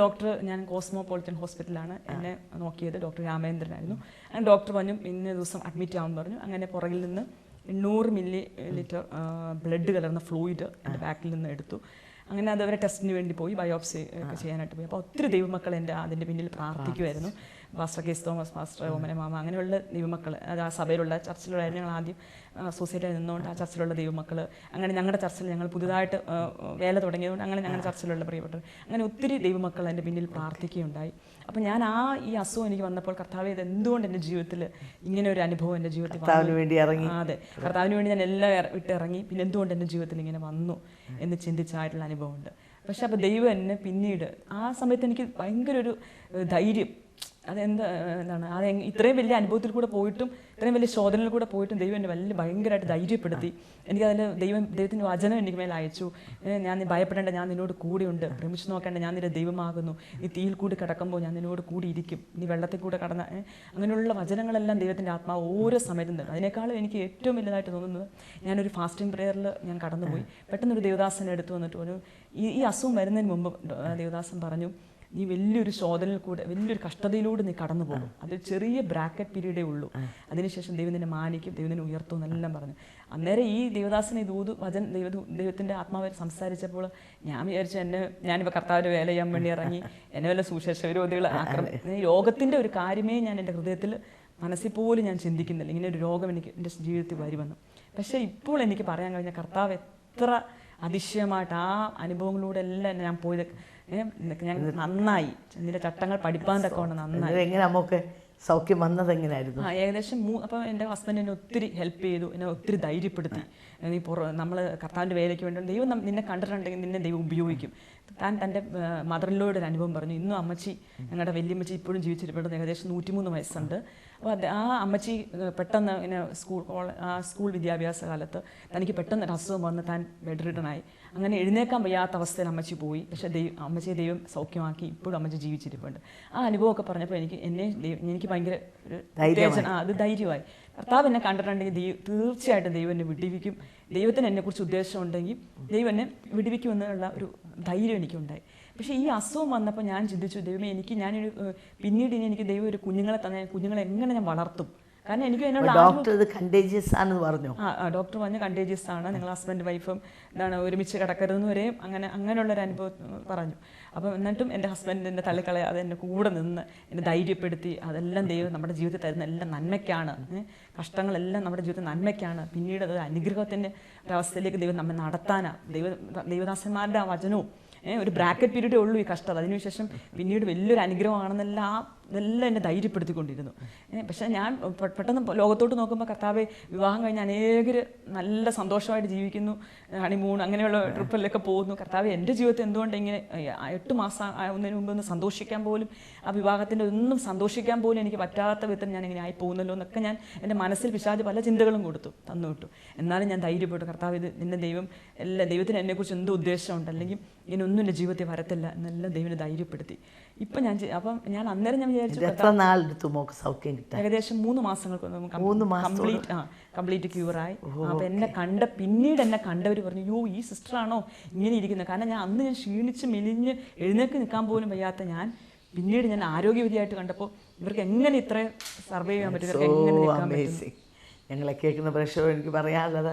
ഞാൻ കോസ്മോപൊളിറ്റൻ ഹോസ്പിറ്റലാണ് എന്നെ നോക്കിയത്, ഡോക്ടർ രാമേന്ദ്രനായിരുന്നു. അങ്ങനെ ഡോക്ടർ പറഞ്ഞു ഇന്ന ദിവസം അഡ്മിറ്റ് ആവുമെന്ന് പറഞ്ഞു. അങ്ങനെ പുറകിൽ നിന്ന് 800 ml ബ്ലഡ് കലർന്ന ഫ്ലൂയിഡ് എൻ്റെ ബാക്കിൽ നിന്ന് എടുത്തു. അങ്ങനെ അത് അവരെ ടെസ്റ്റിന് വേണ്ടി പോയി, ബയോപ്സി ഒക്കെ ചെയ്യാനായിട്ട് പോയി. അപ്പോൾ ഒത്തിരി ദൈവമക്കൾ അതിൻ്റെ പിന്നിൽ പ്രാർത്ഥിക്കുമായിരുന്നു. പാസ്റ്റർ കേസ് തോമസ്, പാസ്റ്റർ ഓമന മാമ, അങ്ങനെയുള്ള ദൈവമക്കൾ, അത് ആ സഭയിലുള്ള ചർച്ചിലായിരുന്നു. ഞങ്ങൾ ആദ്യം സൊസൈറ്റിയിൽ നിന്നുകൊണ്ട് ആ ചർച്ചിലുള്ള ദൈവമക്കൾ, അങ്ങനെ ഞങ്ങളുടെ ചർച്ചിൽ ഞങ്ങൾ പുതുതായിട്ട് വേല തുടങ്ങിയതുകൊണ്ട് അങ്ങനെ ഞങ്ങളുടെ ചർച്ചിലുള്ള പ്രിയപ്പെട്ടവർ, അങ്ങനെ ഒത്തിരി ദൈവമക്കൾ എൻ്റെ പിന്നിൽ പ്രാർത്ഥിക്കുകയുണ്ടായി. അപ്പോൾ ഞാൻ ഈ അസുഖം എനിക്ക് വന്നപ്പോൾ കർത്താവേ ഇത് എന്തുകൊണ്ട് എൻ്റെ ജീവിതത്തിൽ ഇങ്ങനെ ഒരു അനുഭവം എൻ്റെ ജീവിതത്തിൽ ഇറങ്ങി? അതെ, കർത്താവിന് വേണ്ടി ഞാൻ എല്ലാം വിട്ടിറങ്ങി, പിന്നെ എന്തുകൊണ്ട് എൻ്റെ ജീവിതത്തിൽ ഇങ്ങനെ വന്നു എന്ന് ചിന്തിച്ചായിട്ടുള്ള അനുഭവമുണ്ട്. പക്ഷെ അപ്പോൾ ദൈവം എന്നെ പിന്നീട് ആ സമയത്ത് എനിക്ക് ഭയങ്കര ഒരു ധൈര്യം, എന്താണ് അത് ഇത്രയും വലിയ അനുഭവത്തിൽ കൂടെ പോയിട്ടും ഇത്രയും വലിയ ശോധനയിൽ കൂടെ പോയിട്ടും ദൈവം എന്നെ ഭയങ്കരമായിട്ട് ധൈര്യപ്പെടുത്തി. എനിക്കതിൽ ദൈവത്തിൻ്റെ വചനം എനിക്ക് മേലെ അയച്ചു. ഞാൻ ഭയപ്പെടേണ്ട, ഞാൻ നിന്നോട് കൂടെയുണ്ട്. ഭ്രമിച്ചു നോക്കേണ്ട, ഞാൻ നിന്റെ ദൈവമാകുന്നു. നീ തീയിൽ കൂടി കിടക്കുമ്പോൾ ഞാൻ നിന്നോട് കൂടി ഇരിക്കും. നീ വെള്ളത്തിൽ കൂടെ കടന്ന അങ്ങനെയുള്ള വചനങ്ങളെല്ലാം ദൈവത്തിൻ്റെ ആത്മാവ് ഓരോ സമയത്തും തരും. അതിനേക്കാളും എനിക്ക് ഏറ്റവും വലുതായിട്ട് തോന്നുന്നത്, ഞാനൊരു ഫാസ്റ്റിംഗ് പ്രേയറിൽ ഞാൻ കടന്നുപോയി. പെട്ടെന്നൊരു ദേവദാസനെ എടുത്തു വന്നിട്ട് ഈ അസുഖം വരുന്നതിന് മുമ്പ് ദേവദാസൻ പറഞ്ഞു, നീ വലിയൊരു ശോധനയിൽ കൂടെ, വലിയൊരു കഷ്ടതയിലൂടെ നീ കടന്നു പോകും. അത് ചെറിയ ബ്രാക്കറ്റ് പീരീഡേ ഉള്ളൂ. അതിനുശേഷം ദൈവം നിന്നെ മാനിക്കും, ദൈവം നിന്നെ ഉയർത്തും എന്നെല്ലാം പറഞ്ഞു. അന്നേരം ഈ ദേവദാസനെ ദൈവത്തിൻ്റെ ആത്മാവ് സംസാരിച്ചപ്പോൾ ഞാൻ വിചാരിച്ചു ഞാനിപ്പോൾ കർത്താവിൻ്റെ വേല ചെയ്യാൻ വേണ്ടി ഇറങ്ങി എന്നെ വല്ല സുശേഷ വിരോധികൾ രോഗത്തിൻ്റെ ഒരു കാര്യമേ ഞാൻ എൻ്റെ ഹൃദയത്തിൽ മനസ്സിൽ പോലും ഞാൻ ചിന്തിക്കുന്നില്ല, ഇങ്ങനെ ഒരു രോഗം എൻ്റെ ജീവിതത്തിൽ വരുമെന്ന്. പക്ഷേ ഇപ്പോൾ എനിക്ക് പറയാൻ കഴിഞ്ഞ കർത്താവ് എത്ര അതിശയമായിട്ട് ആ അനുഭവങ്ങളിലൂടെ എല്ലാം ഞാൻ പോയത്. ഞാൻ നന്നായി, നിന്റെ ചട്ടങ്ങൾ പഠിപ്പാൻ തക്കവണ്ണം നന്നായി. എങ്ങനെ നമുക്ക് സൗഖ്യം വന്നത് എങ്ങനെയായിരുന്നു? ഏകദേശം അപ്പോൾ എൻ്റെ ഹസ്ബൻഡ് എന്നെ ഒത്തിരി ഹെൽപ്പ് ചെയ്തു, എന്നെ ഒത്തിരി ധൈര്യപ്പെടുത്തി. നീ നമ്മൾ കർത്താവിൻ്റെ വേലയ്ക്ക് വേണ്ടി ദൈവം നിന്നെ കണ്ടിട്ടുണ്ടെങ്കിൽ നിന്നെ ദൈവം ഉപയോഗിക്കും. താൻ തൻ്റെ മദറിലോട് ഒരു അനുഭവം പറഞ്ഞു. ഇന്നും അമ്മച്ചി, ഞങ്ങളുടെ വലിയമ്മച്ചി ഇപ്പോഴും ജീവിച്ചിരിപ്പുണ്ട്, ഏകദേശം 103 വയസ്സുണ്ട്. അപ്പോൾ ആ അമ്മച്ചി പെട്ടെന്ന് ഇങ്ങനെ സ്കൂൾ വിദ്യാഭ്യാസ കാലത്ത് തനിക്ക് പെട്ടെന്ന് ഒരു അസുഖം വന്ന് താൻ ബെഡ് റിട്ടണായി. അങ്ങനെ എഴുന്നേക്കാൻ വയ്യാത്ത അവസ്ഥയിൽ അമ്മച്ചി പോയി. പക്ഷേ അമ്മച്ചിയെ ദൈവം സൗഖ്യമാക്കി, ഇപ്പോഴും അമ്മച്ചി ജീവിച്ചിരിപ്പുണ്ട്. ആ അനുഭവമൊക്കെ പറഞ്ഞപ്പോൾ എനിക്ക് ഭയങ്കര അത് ധൈര്യമായി. കർത്താവ് എന്നെ കണ്ടിട്ടുണ്ടെങ്കിൽ തീർച്ചയായിട്ടും ദൈവം എന്നെ വിടിവിക്കും, ദൈവത്തിന് എന്നെക്കുറിച്ച് ഉദ്ദേശമുണ്ടെങ്കിൽ ദൈവം എന്നെ വിടിവിക്കുമെന്നുള്ള ഒരു ധൈര്യം എനിക്കുണ്ടായി. പക്ഷേ ഈ അസുഖം വന്നപ്പോൾ ഞാൻ ചിന്തിച്ചു, ദൈവമേ പിന്നീട് എനിക്ക് ദൈവം ഒരു കുഞ്ഞുങ്ങളെ തന്നെ, കുഞ്ഞുങ്ങളെ എങ്ങനെ ഞാൻ വളർത്തും? കാരണം എനിക്ക് ഡോക്ടർ കണ്ടേജിയസ് ആണെന്ന് പറഞ്ഞു. ഡോക്ടർ പറഞ്ഞു കണ്ടേജിയസ് ആണ്, നിങ്ങൾ ഹസ്ബൻഡ് വൈഫും ഒരുമിച്ച് കിടക്കരുതെന്ന് വരെയും അങ്ങനെയുള്ളൊരു അനുഭവം പറഞ്ഞു. അപ്പം എന്നിട്ടും എൻ്റെ ഹസ്ബൻഡിൻ്റെ തള്ളിക്കളയാതെ എന്നെ കൂടെ നിന്ന് എന്നെ ധൈര്യപ്പെടുത്തി. അതെല്ലാം ദൈവം നമ്മുടെ ജീവിതത്തിൽ തരുന്ന എല്ലാം നന്മയ്ക്കാണ്, കഷ്ടങ്ങളെല്ലാം നമ്മുടെ ജീവിതത്തിൽ നന്മയ്ക്കാണ്. പിന്നീട് അത് അനുഗ്രഹത്തിൻ്റെ ഒരവസ്ഥയിലേക്ക് ദൈവം നമ്മെ നടത്താനാണ്. ദൈവദാസന്മാരുടെ ആ വചനവും ഒരു ബ്രാക്കറ്റ് പീരീഡേ ഉള്ളൂ ഈ കഷ്ടത. അതിനുശേഷം പിന്നീട് വലിയൊരു അനുഗ്രഹമാണെന്നെല്ലാം ഇതെല്ലാം എന്നെ ധൈര്യപ്പെടുത്തിക്കൊണ്ടിരുന്നു. പക്ഷേ ഞാൻ പെട്ടെന്ന് ലോകത്തോട്ട് നോക്കുമ്പോൾ കർത്താവെ, വിവാഹം കഴിഞ്ഞ് അനേകർ നല്ല സന്തോഷമായിട്ട് ജീവിക്കുന്നു, ഹണിമൂൺ അങ്ങനെയുള്ള ട്രിപ്പിലൊക്കെ പോകുന്നു. കർത്താവെ, എൻ്റെ ജീവിതത്തിൽ എന്തുകൊണ്ട് ഇങ്ങനെ 8 മാസം ആവുന്നതിന് മുമ്പ് ഒന്ന് സന്തോഷിക്കാൻ പോലും, ആ വിവാഹത്തിൻ്റെ ഒന്നും സന്തോഷിക്കാൻ പോലും എനിക്ക് പറ്റാത്ത വിധത്തിൽ ഞാൻ ഇങ്ങനെ ആയി പോകുന്നല്ലോ എന്നൊക്കെ ഞാൻ എൻ്റെ മനസ്സിൽ പിശാച് പല ചിന്തകളും തന്നു വിട്ടു. എന്നാലും ഞാൻ ധൈര്യപ്പെട്ടു, കർത്താവ് ഇത് നിന്റെ ദൈവത്തിന് എന്നെക്കുറിച്ച് എന്ത് ഉദ്ദേശമുണ്ട്, അല്ലെങ്കിൽ ഇങ്ങനെയൊന്നും എൻ്റെ ജീവിതത്തിൽ വരത്തില്ല എന്നെല്ലാം ദൈവനെ ധൈര്യപ്പെടുത്തി. ഇപ്പം ഞാൻ അന്നേരം ഞാൻ വിചാരിച്ചു, ഏകദേശം 3 മാസങ്ങൾക്ക് കംപ്ലീറ്റ് ക്യൂറായി. അപ്പം പിന്നീട് എന്നെ കണ്ടവർ പറഞ്ഞു, യോ ഈ സിസ്റ്ററാണോ ഇങ്ങനെ ഇരിക്കുന്നത്? കാരണം ഞാൻ ക്ഷീണിച്ച് മെലിഞ്ഞ് എഴുന്നേക്ക് നിൽക്കാൻ പോലും വയ്യാത്ത പിന്നീട് ഞാൻ ആരോഗ്യവതിയായിട്ട് കണ്ടപ്പോൾ ഇവർക്ക് എങ്ങനെ ഇത്ര സർവൈവ് ചെയ്യാൻ പറ്റും, ഇവർക്ക് എങ്ങനെ നിൽക്കാൻ പറ്റും? ഞങ്ങളെ കേൾക്കുന്ന പ്രശ്നം എനിക്ക് പറയാനുള്ളത്,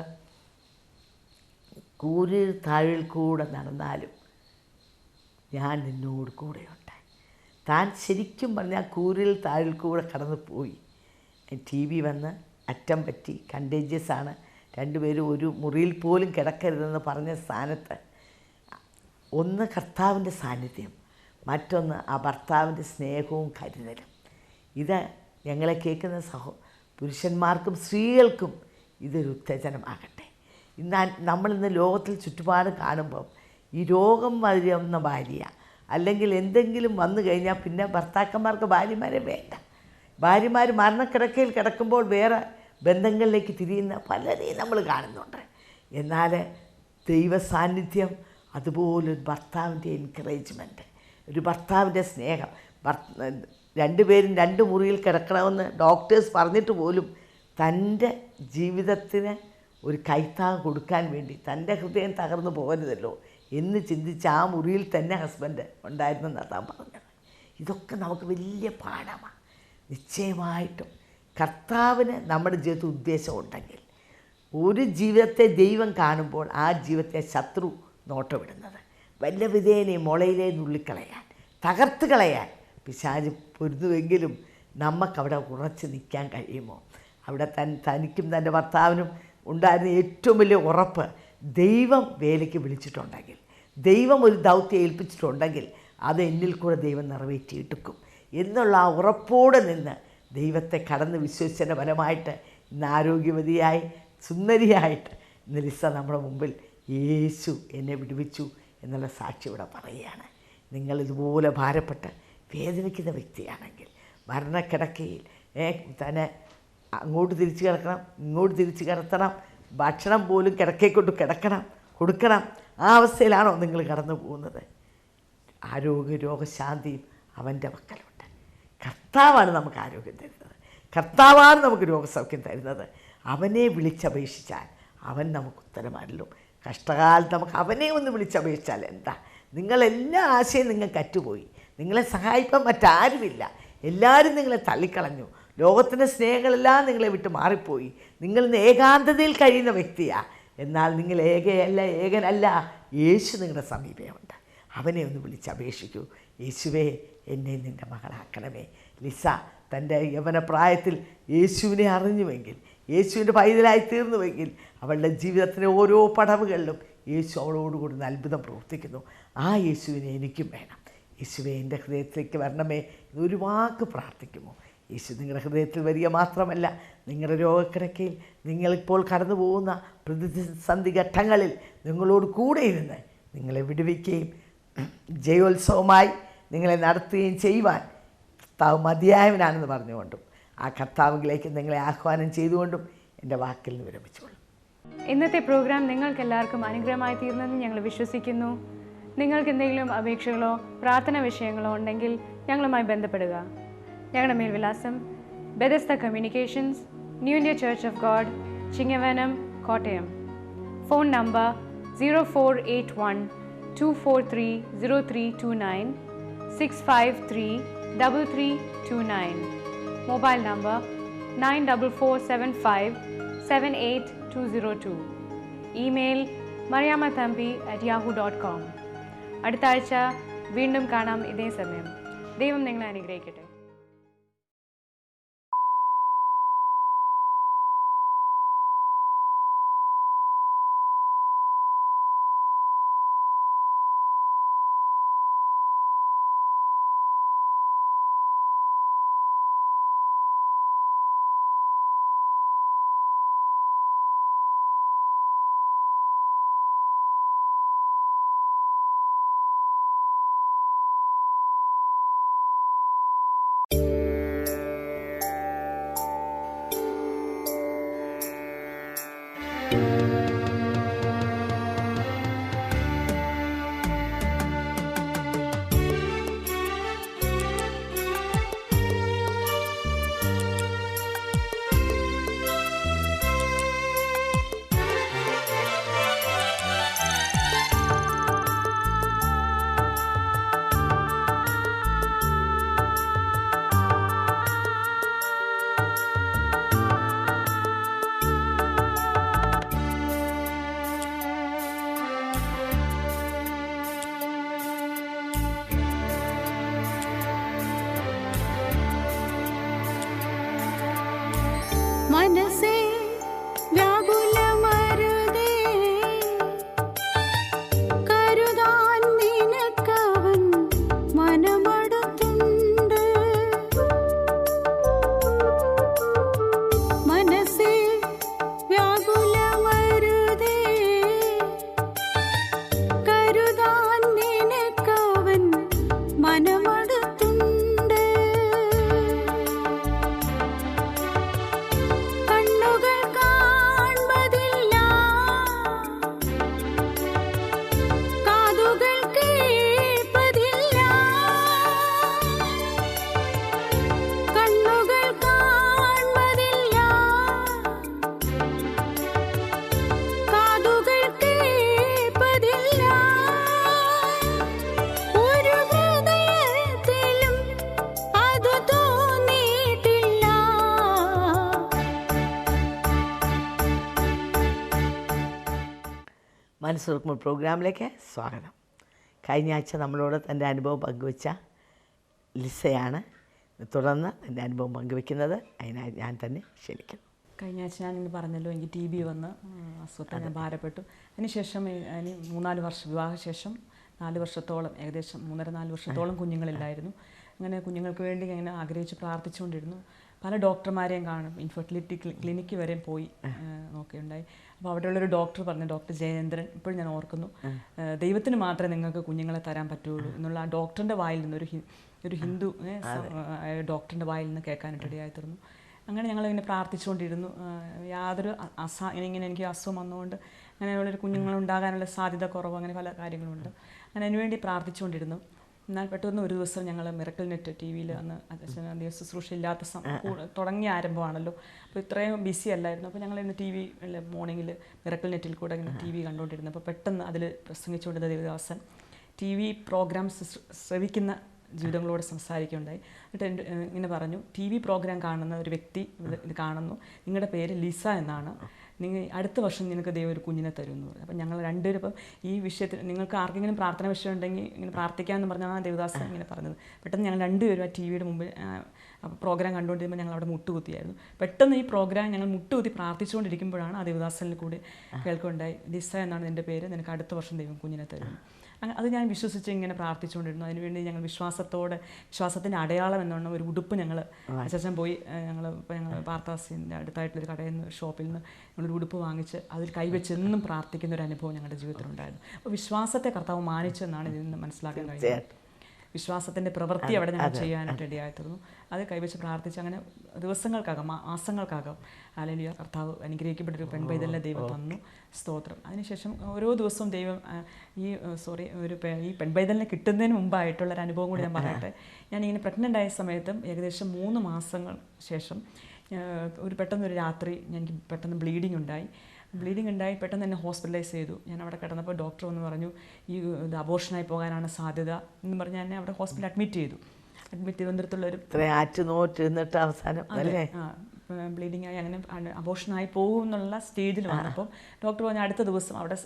കൂരിൽ താഴിൽ കൂടെ നടന്നാലും ഞാൻ നിന്നോട് കൂടെയുണ്ട്. താൻ ശരിക്കും പറഞ്ഞാൽ കൂരിൽ താഴിൽ കൂടെ കടന്നു പോയി. TV വന്ന് അറ്റം പറ്റി, കണ്ടേജിയസ് ആണ്, 2 പേരും ഒരു മുറിയിൽ പോലും കിടക്കരുതെന്ന് പറഞ്ഞ സ്ഥാനത്ത് ഒന്ന് കർത്താവിൻ്റെ സാന്നിധ്യം, മറ്റൊന്ന് ആ ഭർത്താവിൻ്റെ സ്നേഹവും കരുതലും. ഇത് ഞങ്ങളെ കേൾക്കുന്ന പുരുഷന്മാർക്കും സ്ത്രീകൾക്കും ഇതൊരു ഉത്തേജനമാകട്ടെ. നമ്മളിന്ന് ലോകത്തിൽ ചുറ്റുപാട് കാണുമ്പം ഈ രോഗം വരുന്ന ഭാര്യ, അല്ലെങ്കിൽ എന്തെങ്കിലും വന്നു കഴിഞ്ഞാൽ പിന്നെ ഭർത്താക്കന്മാർക്ക് ഭാര്യമാരെ വേണ്ട. ഭാര്യമാർ മരണക്കിടക്കയിൽ കിടക്കുമ്പോൾ വേറെ ബന്ധങ്ങളിലേക്ക് തിരിയുന്ന പലരെയും നമ്മൾ കാണുന്നുണ്ട്. എന്നാൽ ദൈവ സാന്നിധ്യം, അതുപോലൊരു ഭർത്താവിൻ്റെ എൻകറേജ്മെൻറ്റ്, ഒരു ഭർത്താവിൻ്റെ സ്നേഹം. 2 പേരും 2 മുറിയിൽ കിടക്കണമെന്ന് ഡോക്ടേഴ്സ് പറഞ്ഞിട്ട് പോലും തൻ്റെ ജീവിതത്തിന് ഒരു കൈത്താങ് കൊടുക്കാൻ വേണ്ടി, തൻ്റെ ഹൃദയം തകർന്നു പോകരുതല്ലോ എന്ന് ചിന്തിച്ച് ആ മുറിയിൽ തന്നെ ഹസ്ബൻഡ് ഉണ്ടായിരുന്നെന്നാണ് താൻ പറഞ്ഞത്. ഇതൊക്കെ നമുക്ക് വലിയ പാഠമാണ്. നിശ്ചയമായിട്ടും കർത്താവിന് നമ്മുടെ ജീവിതത്തിൽ ഉദ്ദേശമുണ്ടെങ്കിൽ, ഒരു ജീവിതത്തെ ദൈവം കാണുമ്പോൾ ആ ജീവിതത്തെ ശത്രു നോട്ടമിടുന്നത്. വല്ല വിധേനയും മുളയിലേ നുള്ളിക്കളയാൻ, തകർത്ത് കളയാൻ പിശാച് പൊരുതുമെങ്കിലും നമുക്കവിടെ ഉറച്ച് നിൽക്കാൻ കഴിയുമോ? അവിടെ തനിക്കും തൻ്റെ ഭർത്താവിനും ഉണ്ടായിരുന്ന ഏറ്റവും വലിയ ഉറപ്പ്, ദൈവം വേലയ്ക്ക് വിളിച്ചിട്ടുണ്ടെങ്കിൽ, ദൈവം ഒരു ദൗത്യം ഏൽപ്പിച്ചിട്ടുണ്ടെങ്കിൽ അത് എന്നിൽ കൂടെ ദൈവം നിറവേറ്റിയെടുക്കും എന്നുള്ള ആ ഉറപ്പോടെ നിന്ന് ദൈവത്തെ കടന്ന് വിശ്വസിച്ചതിൻ്റെ ഫലമായിട്ട് ഇന്ന് ആരോഗ്യവതിയായി സുന്ദരിയായിട്ട് ഇന്ന് ലിസ നമ്മുടെ മുമ്പിൽ യേശു എന്നെ വിടുവിച്ചു എന്നുള്ള സാക്ഷി ഇവിടെ പറയുകയാണ്. നിങ്ങളിതുപോലെ ഭാരപ്പെട്ട് വേദനിക്കുന്ന വ്യക്തിയാണെങ്കിൽ മരണക്കിടക്കയിൽ തന്നെ അങ്ങോട്ട് തിരിച്ച് കിടക്കണം, ഇങ്ങോട്ട് തിരിച്ച് കിടത്തണം, ഭക്ഷണം പോലും കിടക്കയ്ക്കൊണ്ട് കൊടുക്കണം, ആ അവസ്ഥയിലാണോ നിങ്ങൾ കടന്നു പോകുന്നത്? ആരോഗ്യ രോഗശാന്തിയും അവൻ്റെ പക്കലുണ്ട്. കർത്താവാണ് നമുക്ക് ആരോഗ്യം തരുന്നത്, കർത്താവാണ് നമുക്ക് രോഗസൗഖ്യം തരുന്നത്. അവനെ വിളിച്ചപേക്ഷിച്ചാൽ അവൻ നമുക്ക് ഉത്തരമല്ലോ. കഷ്ടകാലത്ത് നമുക്ക് അവനെ ഒന്ന് വിളിച്ചപേക്ഷിച്ചാൽ എന്താ? നിങ്ങളെല്ലാ ആശയം നിങ്ങൾക്ക് അറ്റുപോയി, നിങ്ങളെ സഹായിക്കാൻ മറ്റാരുമില്ല, എല്ലാവരും നിങ്ങളെ തള്ളിക്കളഞ്ഞു, ലോകത്തിൻ്റെ സ്നേഹങ്ങളെല്ലാം നിങ്ങളെ വിട്ട് മാറിപ്പോയി, നിങ്ങൾ ഇന്ന് ഏകാന്തതയിൽ കഴിയുന്ന വ്യക്തിയാണ്. എന്നാൽ നിങ്ങൾ ഏകനല്ല, യേശു നിങ്ങളുടെ സമീപമുണ്ട്. അവനെ ഒന്ന് വിളിച്ചപേക്ഷിക്കൂ. യേശുവേ, എന്നെ നിൻ്റെ മകളാക്കണമേ. ലിസ തൻ്റെ യൗവനപ്രായത്തിൽ യേശുവിനെ അറിഞ്ഞുവെങ്കിൽ, യേശുവിൻ്റെ പൈതലായി തീർന്നുവെങ്കിൽ അവളുടെ ജീവിതത്തിലെ ഓരോ പടവുകളിലും യേശു അവളോടുകൂടി അത്ഭുതം പ്രവർത്തിക്കുന്നു. ആ യേശുവിനെ എനിക്കും വേണം. യേശുവേ, എൻ്റെ ഹൃദയത്തിലേക്ക് വരണമേ എന്നൊരു വാക്ക് പ്രാർത്ഥിക്കുമോ? യേശു നിങ്ങളുടെ ഹൃദയത്തിൽ വരിക മാത്രമല്ല, നിങ്ങളുടെ രോഗക്കിടക്കയിൽ നിങ്ങളിപ്പോൾ കടന്നു പോകുന്ന പ്രതിസന്ധി ഘട്ടങ്ങളിൽ നിങ്ങളോട് കൂടെ ഇരുന്ന് നിങ്ങളെ വിടുവിക്കുകയും ജയോത്സവമായി നിങ്ങളെ നടത്തുകയും ചെയ്യുവാൻ കർത്താവ് മതിയായവനാണെന്ന് പറഞ്ഞുകൊണ്ടും ആ കർത്താവിലേക്ക് നിങ്ങളെ ആഹ്വാനം ചെയ്തുകൊണ്ടും എൻ്റെ വാക്കിൽ നിന്ന് വിരമിച്ചോളൂ. ഇന്നത്തെ പ്രോഗ്രാം നിങ്ങൾക്ക് എല്ലാവർക്കും അനുഗ്രഹമായി തീർന്നെന്ന് ഞങ്ങൾ വിശ്വസിക്കുന്നു. നിങ്ങൾക്ക് എന്തെങ്കിലും അപേക്ഷകളോ പ്രാർത്ഥന വിഷയങ്ങളോ ഉണ്ടെങ്കിൽ ഞങ്ങളുമായി ബന്ധപ്പെടുക. ഞങ്ങളുടെ മേൽവിലാസം Bethesda Communications, New India Church of God, Chingavanam, Kottayam. Phone number 0481-243-0329, 653-3329. Mobile number 9447578202. Email mariamathambi@yahoo.com. അടുത്ത ആഴ്ച വീണ്ടും കാണാം ഇതേ സമയം. ദൈവം നിങ്ങളെ അനുഗ്രഹിക്കട്ടെ. മനസ്സേ വ്യാകുലമരുതേ, കരുതാൻ നിനക്കവൻ മനമടുത്തുണ്ട്. മനസ്സേ വ്യാകുലമരുതേ, കരുതാൻ നിനക്കവൻ മനമടുത്തുണ്ട്. മനസ്സുറക്കുമ്പോൾ പ്രോഗ്രാമിലേക്ക് സ്വാഗതം. കഴിഞ്ഞ ആഴ്ച നമ്മളോട് തൻ്റെ അനുഭവം പങ്കുവച്ച ലിസയാണ് തുടർന്ന് എൻ്റെ അനുഭവം പങ്കുവെക്കുന്നത്. അതിനായി ഞാൻ തന്നെ ക്ഷണിക്കുന്നു. കഴിഞ്ഞ ആഴ്ച ഞാനിങ്ങനെ പറഞ്ഞല്ലോ, എനിക്ക് TB വന്ന് അസുഖത്തെ ഞാൻ ഭാരപ്പെട്ടു. അതിനുശേഷം അതിന് 3-4 വർഷം വിവാഹശേഷം 4 വർഷത്തോളം, ഏകദേശം 3.5-4 വർഷത്തോളം കുഞ്ഞുങ്ങളില്ലായിരുന്നു. അങ്ങനെ കുഞ്ഞുങ്ങൾക്ക് വേണ്ടി ഇങ്ങനെ ആഗ്രഹിച്ച് പ്രാർത്ഥിച്ചുകൊണ്ടിരുന്നു. പല ഡോക്ടർമാരെയും കാണും, ഇൻഫെർട്ടിലിറ്റി ക്ലിനിക്ക് വരെയും പോയി നോക്കുകയുണ്ടായി. അപ്പോൾ അവിടെയുള്ളൊരു ഡോക്ടർ പറഞ്ഞു, ഡോക്ടർ ജയേന്ദ്രൻ, ഇപ്പോഴും ഞാൻ ഓർക്കുന്നു, ദൈവത്തിന് മാത്രമേ നിങ്ങൾക്ക് കുഞ്ഞുങ്ങളെ തരാൻ പറ്റുള്ളൂ എന്നുള്ള ആ ഡോക്ടറിൻ്റെ വായിൽ നിന്ന്, ഒരു ഹിന്ദു ഡോക്ടറിൻ്റെ വായിൽ നിന്ന് കേൾക്കാനായിട്ട് ഇടയായി തീർന്നു. അങ്ങനെ ഞങ്ങളിങ്ങനെ പ്രാർത്ഥിച്ചുകൊണ്ടിരുന്നു. യാതൊരു ഇങ്ങനെ എനിക്ക് അസുഖം വന്നുകൊണ്ട് അങ്ങനെയുള്ളൊരു കുഞ്ഞുങ്ങളുണ്ടാകാനുള്ള സാധ്യത കുറവ്, അങ്ങനെ പല കാര്യങ്ങളുണ്ട്. അങ്ങനെ അതിനുവേണ്ടി പ്രാർത്ഥിച്ചുകൊണ്ടിരുന്നു. എന്നാൽ പെട്ടെന്ന് ഒരു ദിവസം ഞങ്ങൾ മിറക്കിൾ നെറ്റ് TV-യിൽ അന്ന് ദൈവ ശുശ്രൂഷ ഇല്ലാത്ത തുടങ്ങിയ ആരംഭമാണല്ലോ, അപ്പോൾ ഇത്രയും ബിസി അല്ലായിരുന്നു. അപ്പോൾ ഞങ്ങൾ ഇന്ന് TV മോർണിംഗിൽ മിറക്കിൾ നെറ്റിൽ കൂടെ ഇങ്ങനെ TV കണ്ടുകൊണ്ടിരുന്നു. അപ്പോൾ പെട്ടെന്ന് അതിൽ പ്രസംഗിച്ചുകൊണ്ടിരുന്ന ദേവദാസൻ TV പ്രോഗ്രാം ശ്രവിക്കുന്ന ജീവിതങ്ങളോട് സംസാരിക്കുകയുണ്ടായി. എന്നിട്ട് ഇങ്ങനെ പറഞ്ഞു, TV പ്രോഗ്രാം കാണുന്ന ഒരു വ്യക്തി ഇത് കാണുന്നു, നിങ്ങളുടെ പേര് ലിസ എന്നാണ്, നിങ്ങൾ അടുത്ത വർഷം നിനക്ക് ദൈവം ഒരു കുഞ്ഞിനെ തരുമെന്ന് പറഞ്ഞു. അപ്പം ഞങ്ങൾ രണ്ടുപേരും ഇപ്പം ഈ വിഷയത്തിൽ നിങ്ങൾക്ക് ആർക്കെങ്കിലും പ്രാർത്ഥന വിഷയം ഉണ്ടെങ്കിൽ ഇങ്ങനെ പ്രാർത്ഥിക്കാമെന്ന് പറഞ്ഞാൽ ദേവദാസൻ ഇങ്ങനെ പറഞ്ഞത്. പെട്ടെന്ന് ഞങ്ങൾ രണ്ടുപേരും ആ TV-യുടെ മുമ്പിൽ പ്രോഗ്രാം കണ്ടുകൊണ്ടിരുമ്പോൾ ഞങ്ങൾ അവിടെ മുട്ടുകുത്തിയായിരുന്നു. പെട്ടെന്ന് ഈ പ്രോഗ്രാം ഞങ്ങൾ മുട്ടുകുത്തി പ്രാർത്ഥിച്ചുകൊണ്ടിരിക്കുമ്പോഴാണ് ആ ദേവദാസനിൽ കൂടി കേൾക്കുണ്ടായി, ലിസ എന്നാണ് നിൻ്റെ പേര്, നിനക്ക് അടുത്ത വർഷം ദൈവം കുഞ്ഞിനെ തരുന്നു. അത് ഞാൻ വിശ്വസിച്ച് ഇങ്ങനെ പ്രാർത്ഥിച്ചുകൊണ്ടിരുന്നു. അതിനുവേണ്ടി ഞങ്ങൾ വിശ്വാസത്തിൻ്റെ അടയാളം എന്നോണം ഒരു ഉടുപ്പ് ഞങ്ങൾ അച്ഛൻ പോയി ഞങ്ങൾ പാർത്താസിൻ്റെ അടുത്തായിട്ടുള്ളൊരു കടയിൽ നിന്ന്, ഷോപ്പിൽ നിന്ന് ഞങ്ങളൊരു ഉടുപ്പ് വാങ്ങിച്ച് അതിൽ കൈവച്ചെന്നും പ്രാർത്ഥിക്കുന്ന ഒരു അനുഭവം ഞങ്ങളുടെ ജീവിതത്തിലുണ്ടായിരുന്നു. അപ്പോൾ വിശ്വാസത്തെ കർത്താവ് മാനിച്ചെന്നാണ് ഇതിൽ നിന്ന് മനസ്സിലാക്കാൻ കഴിയുന്നത്. വിശ്വാസത്തിൻ്റെ പ്രവൃത്തി അവിടെ ഞങ്ങൾ ചെയ്യാനായിട്ട് ഇടയായിത്തീർന്നു. അത് കൈവച്ച് പ്രാർത്ഥിച്ച് അങ്ങനെ ദിവസങ്ങൾക്കകം, മാസങ്ങൾക്കകം ഹല്ലേലൂയ, കർത്താവ് അനുഗ്രഹിക്കപ്പെട്ടൊരു പെൺപൈതലിനെ ദൈവം തന്നു. സ്തോത്രം. അതിനുശേഷം ഓരോ ദിവസവും ദൈവം ഈ പെൺപൈതലിനെ കിട്ടുന്നതിന് മുമ്പായിട്ടുള്ളൊരു അനുഭവം കൂടി ഞാൻ പറയട്ടെ. ഞാനിങ്ങനെ പ്രഗ്നൻ്റ് ആയ സമയത്തും ഏകദേശം 3 മാസങ്ങൾ ശേഷം പെട്ടെന്നൊരു രാത്രി എനിക്ക് പെട്ടെന്ന് ബ്ലീഡിങ് ഉണ്ടായി. പെട്ടെന്ന് തന്നെ ഹോസ്പിറ്റലൈസ് ചെയ്തു. ഞാൻ അവിടെ കിടന്നപ്പോൾ ഡോക്ടർ വന്ന് പറഞ്ഞു, ഇത് അബോർഷനായി പോകാനാണ് സാധ്യത എന്ന് പറഞ്ഞ് എന്നെ അവിടെ ഹോസ്പിറ്റലിൽ അഡ്മിറ്റ് ചെയ്തു. തിരുവനന്തപുരത്തുള്ളൊരു അവസാനം ബ്ലീഡിങ് ആയി അങ്ങനെ അബോർഷനായി പോകും എന്നുള്ള സ്റ്റേജിൽ വന്നപ്പോൾ ഡോക്ടർ പറഞ്ഞു അടുത്ത ദിവസം അവിടെ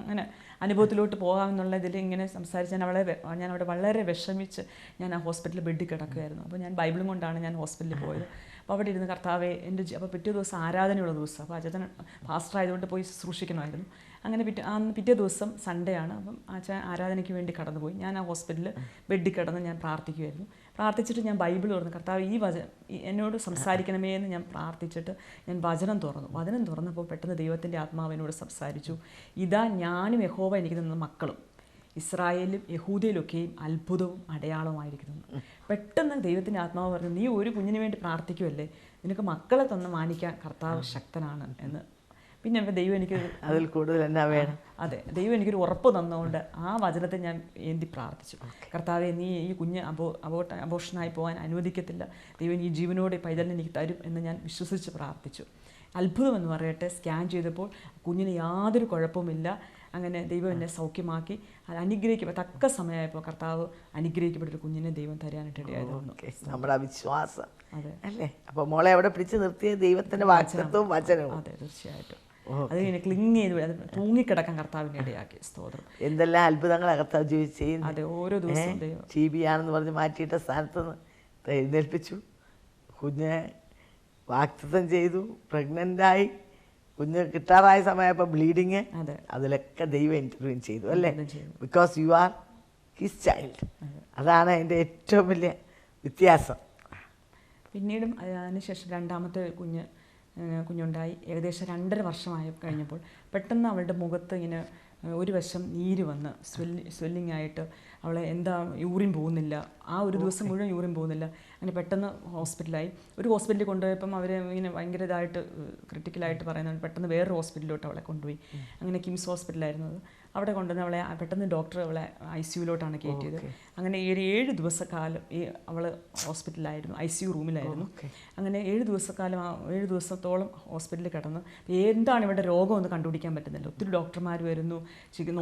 അങ്ങനെ അനുഭവത്തിലോട്ട് പോകാമെന്നുള്ള ഇതിൽ ഇങ്ങനെ സംസാരിച്ച് ഞാൻ അവിടെ വളരെ വിഷമിച്ച് ഞാൻ ആ ഹോസ്പിറ്റലിൽ ബെഡിൽ കിടക്കുകയായിരുന്നു. അപ്പോൾ ഞാൻ ബൈബിളും കൊണ്ടാണ് ഞാൻ ഹോസ്പിറ്റലിൽ പോയത്. അപ്പോൾ അവിടെ ഇരുന്ന് കർത്താവെ അപ്പോൾ പിറ്റേ ദിവസം ആരാധനയുള്ള ദിവസം, അപ്പോൾ അച്ഛൻ പാസ്റ്റർ ആയതുകൊണ്ട് പോയി ശുശ്രൂഷിക്കണമായിരുന്നു. അങ്ങനെ പിറ്റേ ദിവസം സൺഡേ ആണ്. അപ്പം അച്ഛൻ ആരാധനയ്ക്ക് വേണ്ടി കടന്നുപോയി. ഞാൻ ആ ഹോസ്പിറ്റലിൽ ബെഡിൽ കിടന്ന് ഞാൻ പ്രാർത്ഥിക്കുമായിരുന്നു. പ്രാർത്ഥിച്ചിട്ട് ഞാൻ ബൈബിൾ തുറന്നു, കർത്താവ് എന്നോട് സംസാരിക്കണമേ എന്ന് ഞാൻ പ്രാർത്ഥിച്ചിട്ട് ഞാൻ വചനം തുറന്നപ്പോൾ പെട്ടെന്ന് ദൈവത്തിൻ്റെ ആത്മാവ് എന്നോട് സംസാരിച്ചു, ഇതാ ഞാനും യഹോവ എനിക്ക് തന്ന മക്കളും ഇസ്രായേലിലും യഹൂദയിലൊക്കെയും അത്ഭുതവും അടയാളവുമായിരിക്കുന്നു. പെട്ടെന്ന് ദൈവത്തിൻ്റെ ആത്മാവ് പറഞ്ഞു, നീ ഒരു കുഞ്ഞിന് വേണ്ടി പ്രാർത്ഥിക്കുമല്ലേ, നിനക്ക് മക്കളെ തന്ന് മാനിക്കാൻ കർത്താവ് ശക്തനാണ് എന്ന്. പിന്നെ ദൈവം എനിക്ക് അതിൽ കൂടുതൽ എന്നാ വേണം? അതെ, ദൈവം എനിക്കൊരു ഉറപ്പ് തന്നുകൊണ്ട് ആ വചനത്തെ ഞാൻ ഏന്തി പ്രാർത്ഥിച്ചു. കർത്താവെ, നീ ഈ കുഞ്ഞ് അബോർഷനായി പോകാൻ അനുവദിക്കത്തില്ല, ദൈവം ഈ ജീവനോടെ പൈതലിനെ എനിക്ക് തരും എന്ന് ഞാൻ വിശ്വസിച്ച് പ്രാർത്ഥിച്ചു. അത്ഭുതം എന്ന് പറയട്ടെ, സ്കാൻ ചെയ്തപ്പോൾ കുഞ്ഞിന് യാതൊരു കുഴപ്പമില്ല. അങ്ങനെ ദൈവം എന്നെ സൗഖ്യമാക്കി. അത് അനുഗ്രഹിക്കപ്പെട്ട തക്ക സമയമായപ്പോൾ കർത്താവ് അനുഗ്രഹിക്കപ്പെട്ടൊരു കുഞ്ഞിനെ ദൈവം തരാനായിട്ട് ഇടയായിരുന്നു. നമ്മുടെ വിശ്വാസം അല്ലേ? അപ്പോൾ മോളെ അവിടെ പിടിച്ചു നിർത്തിയ ദൈവത്തിൻ്റെ വാഗ്ദത്തവും വചനവും. അതെ, തീർച്ചയായിട്ടും. അത് ഇങ്ങനെ ക്ലിങ് ചെയ്ത് അത് തൂങ്ങിക്കിടക്കാൻ കർത്താവിനെ ഇടയാക്കി. സ്തോത്രം. എന്തെല്ലാം അത്ഭുതങ്ങളാണ് കർത്താവ് ചെയ്യുന്നത്. അതെ, ഓരോ ദിവസവും TB ആണെന്ന് പറഞ്ഞ് മാറ്റിയിട്ട സ്ഥാനത്ത് നിന്ന് എഴുന്നേൽപ്പിച്ചു. കുഞ്ഞെ വാഗ്ദത്തം ചെയ്തു, പ്രഗ്നൻ്റായി, കുഞ്ഞ് കിട്ടാറായ സമയപ്പോൾ ബ്ലീഡിങ്, അതിലൊക്കെ ദൈവം ഇൻ്റർവ്യൂ ചെയ്തു അല്ലേ? Because you are his child. അതാണ് അതിൻ്റെ ഏറ്റവും വലിയ വ്യത്യാസം. പിന്നീടും അതിനുശേഷം രണ്ടാമത്തെ കുഞ്ഞുണ്ടായി. ഏകദേശം 2.5 വർഷമായി കഴിഞ്ഞപ്പോൾ പെട്ടെന്ന് അവളുടെ മുഖത്ത് ഇങ്ങനെ ഒരു വശം നീര് വന്ന് സ്വെല്ലിംഗ് ആയിട്ട് അവളെ യൂറിൻ പോകുന്നില്ല. ആ ഒരു ദിവസം മുഴുവൻ യൂറിൻ പോകുന്നില്ല. അങ്ങനെ പെട്ടെന്ന് ഹോസ്പിറ്റലായി. ഒരു ഹോസ്പിറ്റലിൽ കൊണ്ടുപോയപ്പം അവർ ഇങ്ങനെ ഭയങ്കര ഇതായിട്ട് ക്രിട്ടിക്കലായിട്ട് പറയുന്നത് പെട്ടെന്ന് വേറൊരു ഹോസ്പിറ്റലിലോട്ട് അവളെ കൊണ്ടുപോയി. അങ്ങനെ കിംസ് ഹോസ്പിറ്റലായിരുന്നു അത്. അവിടെ കൊണ്ടുവന്ന് അവളെ പെട്ടെന്ന് ഡോക്ടർ അവളെ ICUലോട്ടാണ് കയറ്റിയത്. അങ്ങനെ 7 ദിവസക്കാലം അവൾ ഹോസ്പിറ്റലിലായിരുന്നു, ICU റൂമിലായിരുന്നു. അങ്ങനെ 7 ദിവസത്തോളം ഹോസ്പിറ്റലിൽ കിടന്ന് എന്താണ് ഇവിടെ രോഗം എന്ന് കണ്ടുപിടിക്കാൻ പറ്റുന്നില്ല. ഒത്തിരി ഡോക്ടർമാർ വരുന്നു,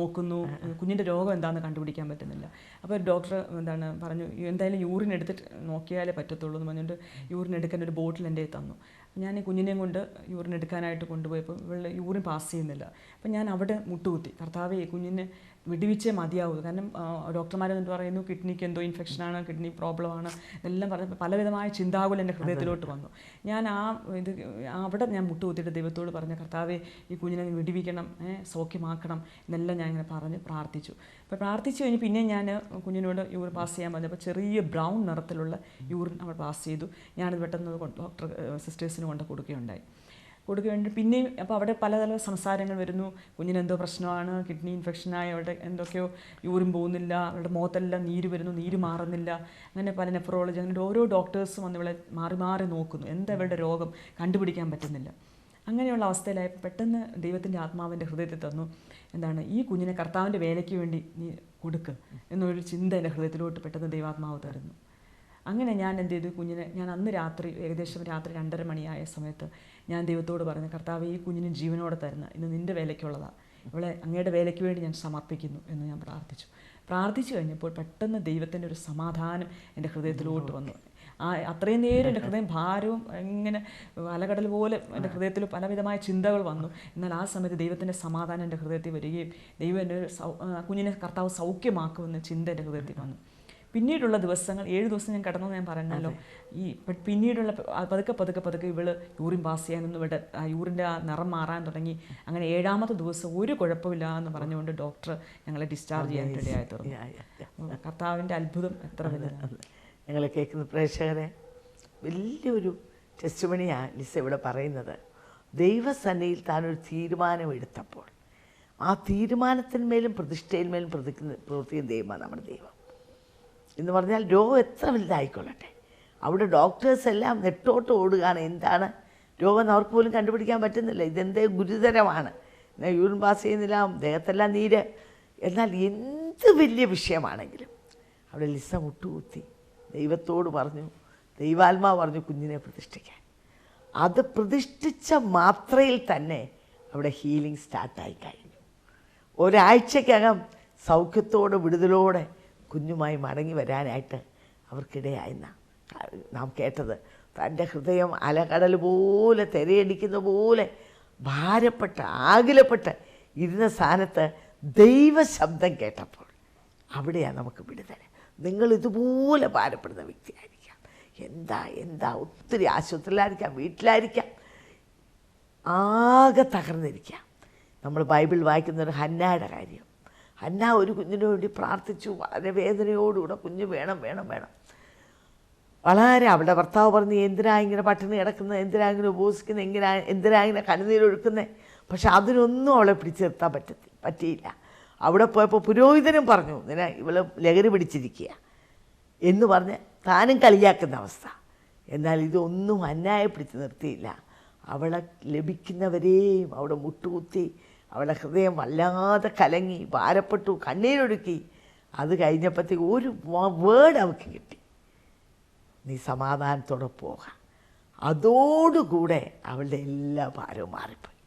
നോക്കുന്നു, കുഞ്ഞിൻ്റെ രോഗം എന്താണെന്ന് കണ്ടുപിടിക്കാൻ പറ്റുന്നില്ല. അപ്പോൾ ഡോക്ടർ പറഞ്ഞു, എന്തായാലും യൂറിൻ എടുത്തിട്ട് നോക്കിയാലേ പറ്റത്തുള്ളൂ എന്ന് പറഞ്ഞുകൊണ്ട് യൂറിൻ എടുക്കാൻ ഒരു ബോട്ടിൽ എൻ്റെ തന്നു. ഞാൻ ഈ കുഞ്ഞിനെയും കൊണ്ട് യൂറിൻ എടുക്കാനായിട്ട് കൊണ്ടുപോയപ്പോൾ ഇവളുടെ യൂറിൻ പാസ് ചെയ്യുന്നില്ല. അപ്പം ഞാൻ അവിടെ മുട്ടുകുത്തി, കർത്താവേ, കുഞ്ഞിന് വിടുവിച്ചേ മതിയാവൂ. കാരണം ഡോക്ടർമാരെന്നിട്ട് പറയുന്നു കിഡ്നിക്ക് എന്തോ ഇൻഫെക്ഷനാണ്, കിഡ്നി പ്രോബ്ലമാണ്, ഇതെല്ലാം പറഞ്ഞപ്പോൾ പലവിധമായ ചിന്താകുലം എൻ്റെ ഹൃദയത്തിലോട്ട് വന്നു. ഞാൻ അവിടെ ഞാൻ മുട്ടുകുത്തിയിട്ട് ദൈവത്തോട് പറഞ്ഞ, കർത്താവേ ഈ കുഞ്ഞിനെ വിടുവിക്കണം, സൗഖ്യമാക്കണം എന്നെല്ലാം ഞാൻ ഇങ്ങനെ പറഞ്ഞ് പ്രാർത്ഥിച്ചു. അപ്പോൾ പ്രാർത്ഥിച്ചു കഴിഞ്ഞ് പിന്നെ ഞാൻ കുഞ്ഞിനോട് യൂറിൻ പാസ് ചെയ്യാൻ പറഞ്ഞപ്പോൾ ചെറിയ ബ്രൗൺ നിറത്തിലുള്ള യൂറിൻ അവൾ പാസ് ചെയ്തു. ഞാനത് പെട്ടെന്ന് ഡോക്ടർ സിസ്റ്റേഴ്സിന് കൊണ്ട് കൊടുക്കുകയുണ്ടായി. കൊടുക്കുകയുണ്ട്. പിന്നെയും അപ്പോൾ അവിടെ പലതരം സംസാരങ്ങൾ വരുന്നു. കുഞ്ഞിനെന്തോ പ്രശ്നമാണ്, കിഡ്നി ഇൻഫെക്ഷനായി, അവിടെ എന്തൊക്കെയോ യൂറിൻ പോകുന്നില്ല, അവരുടെ മുഖത്തെല്ലാം നീര് വരുന്നു, നീര് മാറുന്നില്ല, അങ്ങനെ പല നെഫ്രോളജി, അങ്ങനെ ഓരോ ഡോക്ടേഴ്സും വന്ന് ഇവളെ മാറി മാറി നോക്കുന്നു, എന്താ ഇവളുടെ രോഗം കണ്ടുപിടിക്കാൻ പറ്റുന്നില്ല. അങ്ങനെയുള്ള അവസ്ഥയിലായപ്പോൾ പെട്ടെന്ന് ദൈവത്തിൻ്റെ ആത്മാവിൻ്റെ ഹൃദയത്തിൽ തന്നു, എന്താണ് ഈ കുഞ്ഞിനെ കർത്താവിൻ്റെ വേലയ്ക്ക് വേണ്ടി നീ കൊടുക്ക് എന്നൊരു ചിന്ത എൻ്റെ ഹൃദയത്തിലോട്ട് പെട്ടെന്ന് ദൈവാത്മാവ് തരുന്നു. അങ്ങനെ ഞാൻ എന്ത് ചെയ്തു, കുഞ്ഞിനെ ഞാൻ അന്ന് രാത്രി ഏകദേശം രാത്രി 2:30 മണിയായ സമയത്ത് ഞാൻ ദൈവത്തോട് പറഞ്ഞു, കർത്താവ് ഈ കുഞ്ഞിന് ജീവനോടെ തരുന്ന ഇന്ന് നിൻ്റെ വേലയ്ക്കുള്ളതാണ്, ഇവളെ അങ്ങയുടെ വേലയ്ക്ക് വേണ്ടി ഞാൻ സമർപ്പിക്കുന്നു എന്ന് ഞാൻ പ്രാർത്ഥിച്ചു കഴിഞ്ഞപ്പോൾ പെട്ടെന്ന് ദൈവത്തിൻ്റെ ഒരു സമാധാനം എൻ്റെ ഹൃദയത്തിലോട്ട് വന്നു. അത്രയും നേരം എൻ്റെ ഹൃദയം ഭാരവും ഇങ്ങനെ അലകടൽ പോലെ എൻ്റെ ഹൃദയത്തിൽ പലവിധമായ ചിന്തകൾ വന്നു. എന്നാൽ ആ സമയത്ത് ദൈവത്തിൻ്റെ സമാധാനം എൻ്റെ ഹൃദയത്തിൽ വരികയും ദൈവം എൻ്റെ കുഞ്ഞിനെ കർത്താവ് സൗഖ്യമാക്കുമെന്ന ചിന്ത എൻ്റെ ഹൃദയത്തിൽ വന്നു. പിന്നീടുള്ള ദിവസങ്ങൾ 7 ദിവസം ഞാൻ കടന്നു ഞാൻ പറഞ്ഞല്ലോ. ഈ പിന്നീടുള്ള പതുക്കെ ഇവള് യൂറിൻ പാസ് ചെയ്യാനൊന്നും ഇവിടെ യൂറിൻ്റെ ആ നിറം മാറാൻ തുടങ്ങി. അങ്ങനെ 7ാമത്തെ ദിവസം ഒരു കുഴപ്പമില്ല എന്ന് പറഞ്ഞുകൊണ്ട് ഡോക്ടർ ഞങ്ങളെ ഡിസ്ചാർജ് ചെയ്യാനിടയായി തീർന്നു. കർത്താവിൻ്റെ അത്ഭുതം എത്ര വലുതാണ്. ഞങ്ങളെ കേൾക്കുന്ന പ്രേക്ഷകരെ, വലിയൊരു ടെസ്റ്റിമണിയാണ് ലിസ ഇവിടെ പറയുന്നത്. ദൈവസന്നിധിയിൽ താനൊരു തീരുമാനമെടുത്തപ്പോൾ ആ തീരുമാനത്തിന്മേലും പ്രതിഷ്ഠയിന്മേലും പ്രവർത്തിക്കുന്ന ദൈവമാണ് നമ്മുടെ ദൈവം. എന്ന് പറഞ്ഞാൽ രോഗം എത്ര വലുതായിക്കൊള്ളട്ടെ, അവിടെ ഡോക്ടേഴ്സ് എല്ലാം നെട്ടോട്ട് ഓടുകയാണ്. എന്താണ് രോഗം എന്ന് അവർക്ക് പോലും കണ്ടുപിടിക്കാൻ പറ്റുന്നില്ല. ഇതെന്തേ ഗുരുതരമാണ്, യൂറിൻ പാസ് ചെയ്യുന്നില്ല, ദേഹത്തെല്ലാം നീര്. എന്നാൽ എന്ത് വലിയ വിഷയമാണെങ്കിലും അവിടെ ലിസ മുട്ടുകുത്തി ദൈവത്തോട് പറഞ്ഞു, ദൈവാത്മാവ് പറഞ്ഞു കുഞ്ഞിനെ പ്രതിഷ്ഠിക്കാൻ. അത് പ്രതിഷ്ഠിച്ച മാത്രയിൽ തന്നെ അവിടെ ഹീലിംഗ് സ്റ്റാർട്ടായി കഴിഞ്ഞു. ഒരാഴ്ചക്കകം സൗഖ്യത്തോടെ വിടുതലോടെ കുഞ്ഞുമായി മടങ്ങി വരാനായിട്ട് അവർക്കിടയായെന്ന നാം കേട്ടത്. തൻ്റെ ഹൃദയം അലകടൽ പോലെ തിരയടിക്കുന്ന പോലെ ഭാരപ്പെട്ട് ആകുലപ്പെട്ട് ഇരുന്ന സ്ഥാനത്ത് ദൈവശബ്ദം കേട്ടപ്പോൾ അവിടെയാണ് നമുക്ക് വിടുതൽ. നിങ്ങൾ ഇതുപോലെ ഭാരപ്പെടുന്ന വ്യക്തിയായിരിക്കാം, എന്താ ഒത്തിരി ആശുപത്രിയിലായിരിക്കാം, വീട്ടിലായിരിക്കാം, ആകെ തകർന്നിരിക്കാം. നമ്മൾ ബൈബിൾ വായിക്കുന്നൊരു ഹന്നായുടെ കാര്യം. ഹന്ന ഒരു കുഞ്ഞിന് വേണ്ടി പ്രാർത്ഥിച്ചു, വളരെ വേദനയോടുകൂടെ കുഞ്ഞ് വേണം. വളരെ അവളുടെ ഭർത്താവ് പറഞ്ഞു, എന്തിനാ ഇങ്ങനെ പട്ടിണി കിടക്കുന്നത്, എന്തിനാ ഇങ്ങനെ ഉപവസിക്കുന്നത്, എന്തിനാ ഇങ്ങനെ കണ്ണുനീരൊഴുക്കുന്നത്. പക്ഷെ അതിനൊന്നും അവളെ പിടിച്ചു നിർത്താൻ പറ്റിയില്ല. അവിടെ പോയപ്പോൾ പുരോഹിതനും പറഞ്ഞു, ഇവള് ലഹരി പിടിച്ചിരിക്കുക എന്ന് പറഞ്ഞ് താനും കളിയാക്കുന്ന അവസ്ഥ. എന്നാൽ ഇതൊന്നും ഹന്നായെ പിടിച്ചു നിർത്തിയില്ല. അവളെ ലഭിക്കുന്നവരെയും അവിടെ മുട്ടുകുത്തി അവളുടെ ഹൃദയം വല്ലാതെ കലങ്ങി, ഭാരപ്പെട്ടു, കണ്ണീരൊഴുക്കി. അത് കഴിഞ്ഞപ്പോഴത്തേക്ക് ഒരു വേർഡ് അവൾക്ക് കിട്ടി, നീ സമാധാനത്തോടെ പോകാം. അതോടുകൂടെ അവളുടെ എല്ലാ ഭാരവും മാറിപ്പോയി.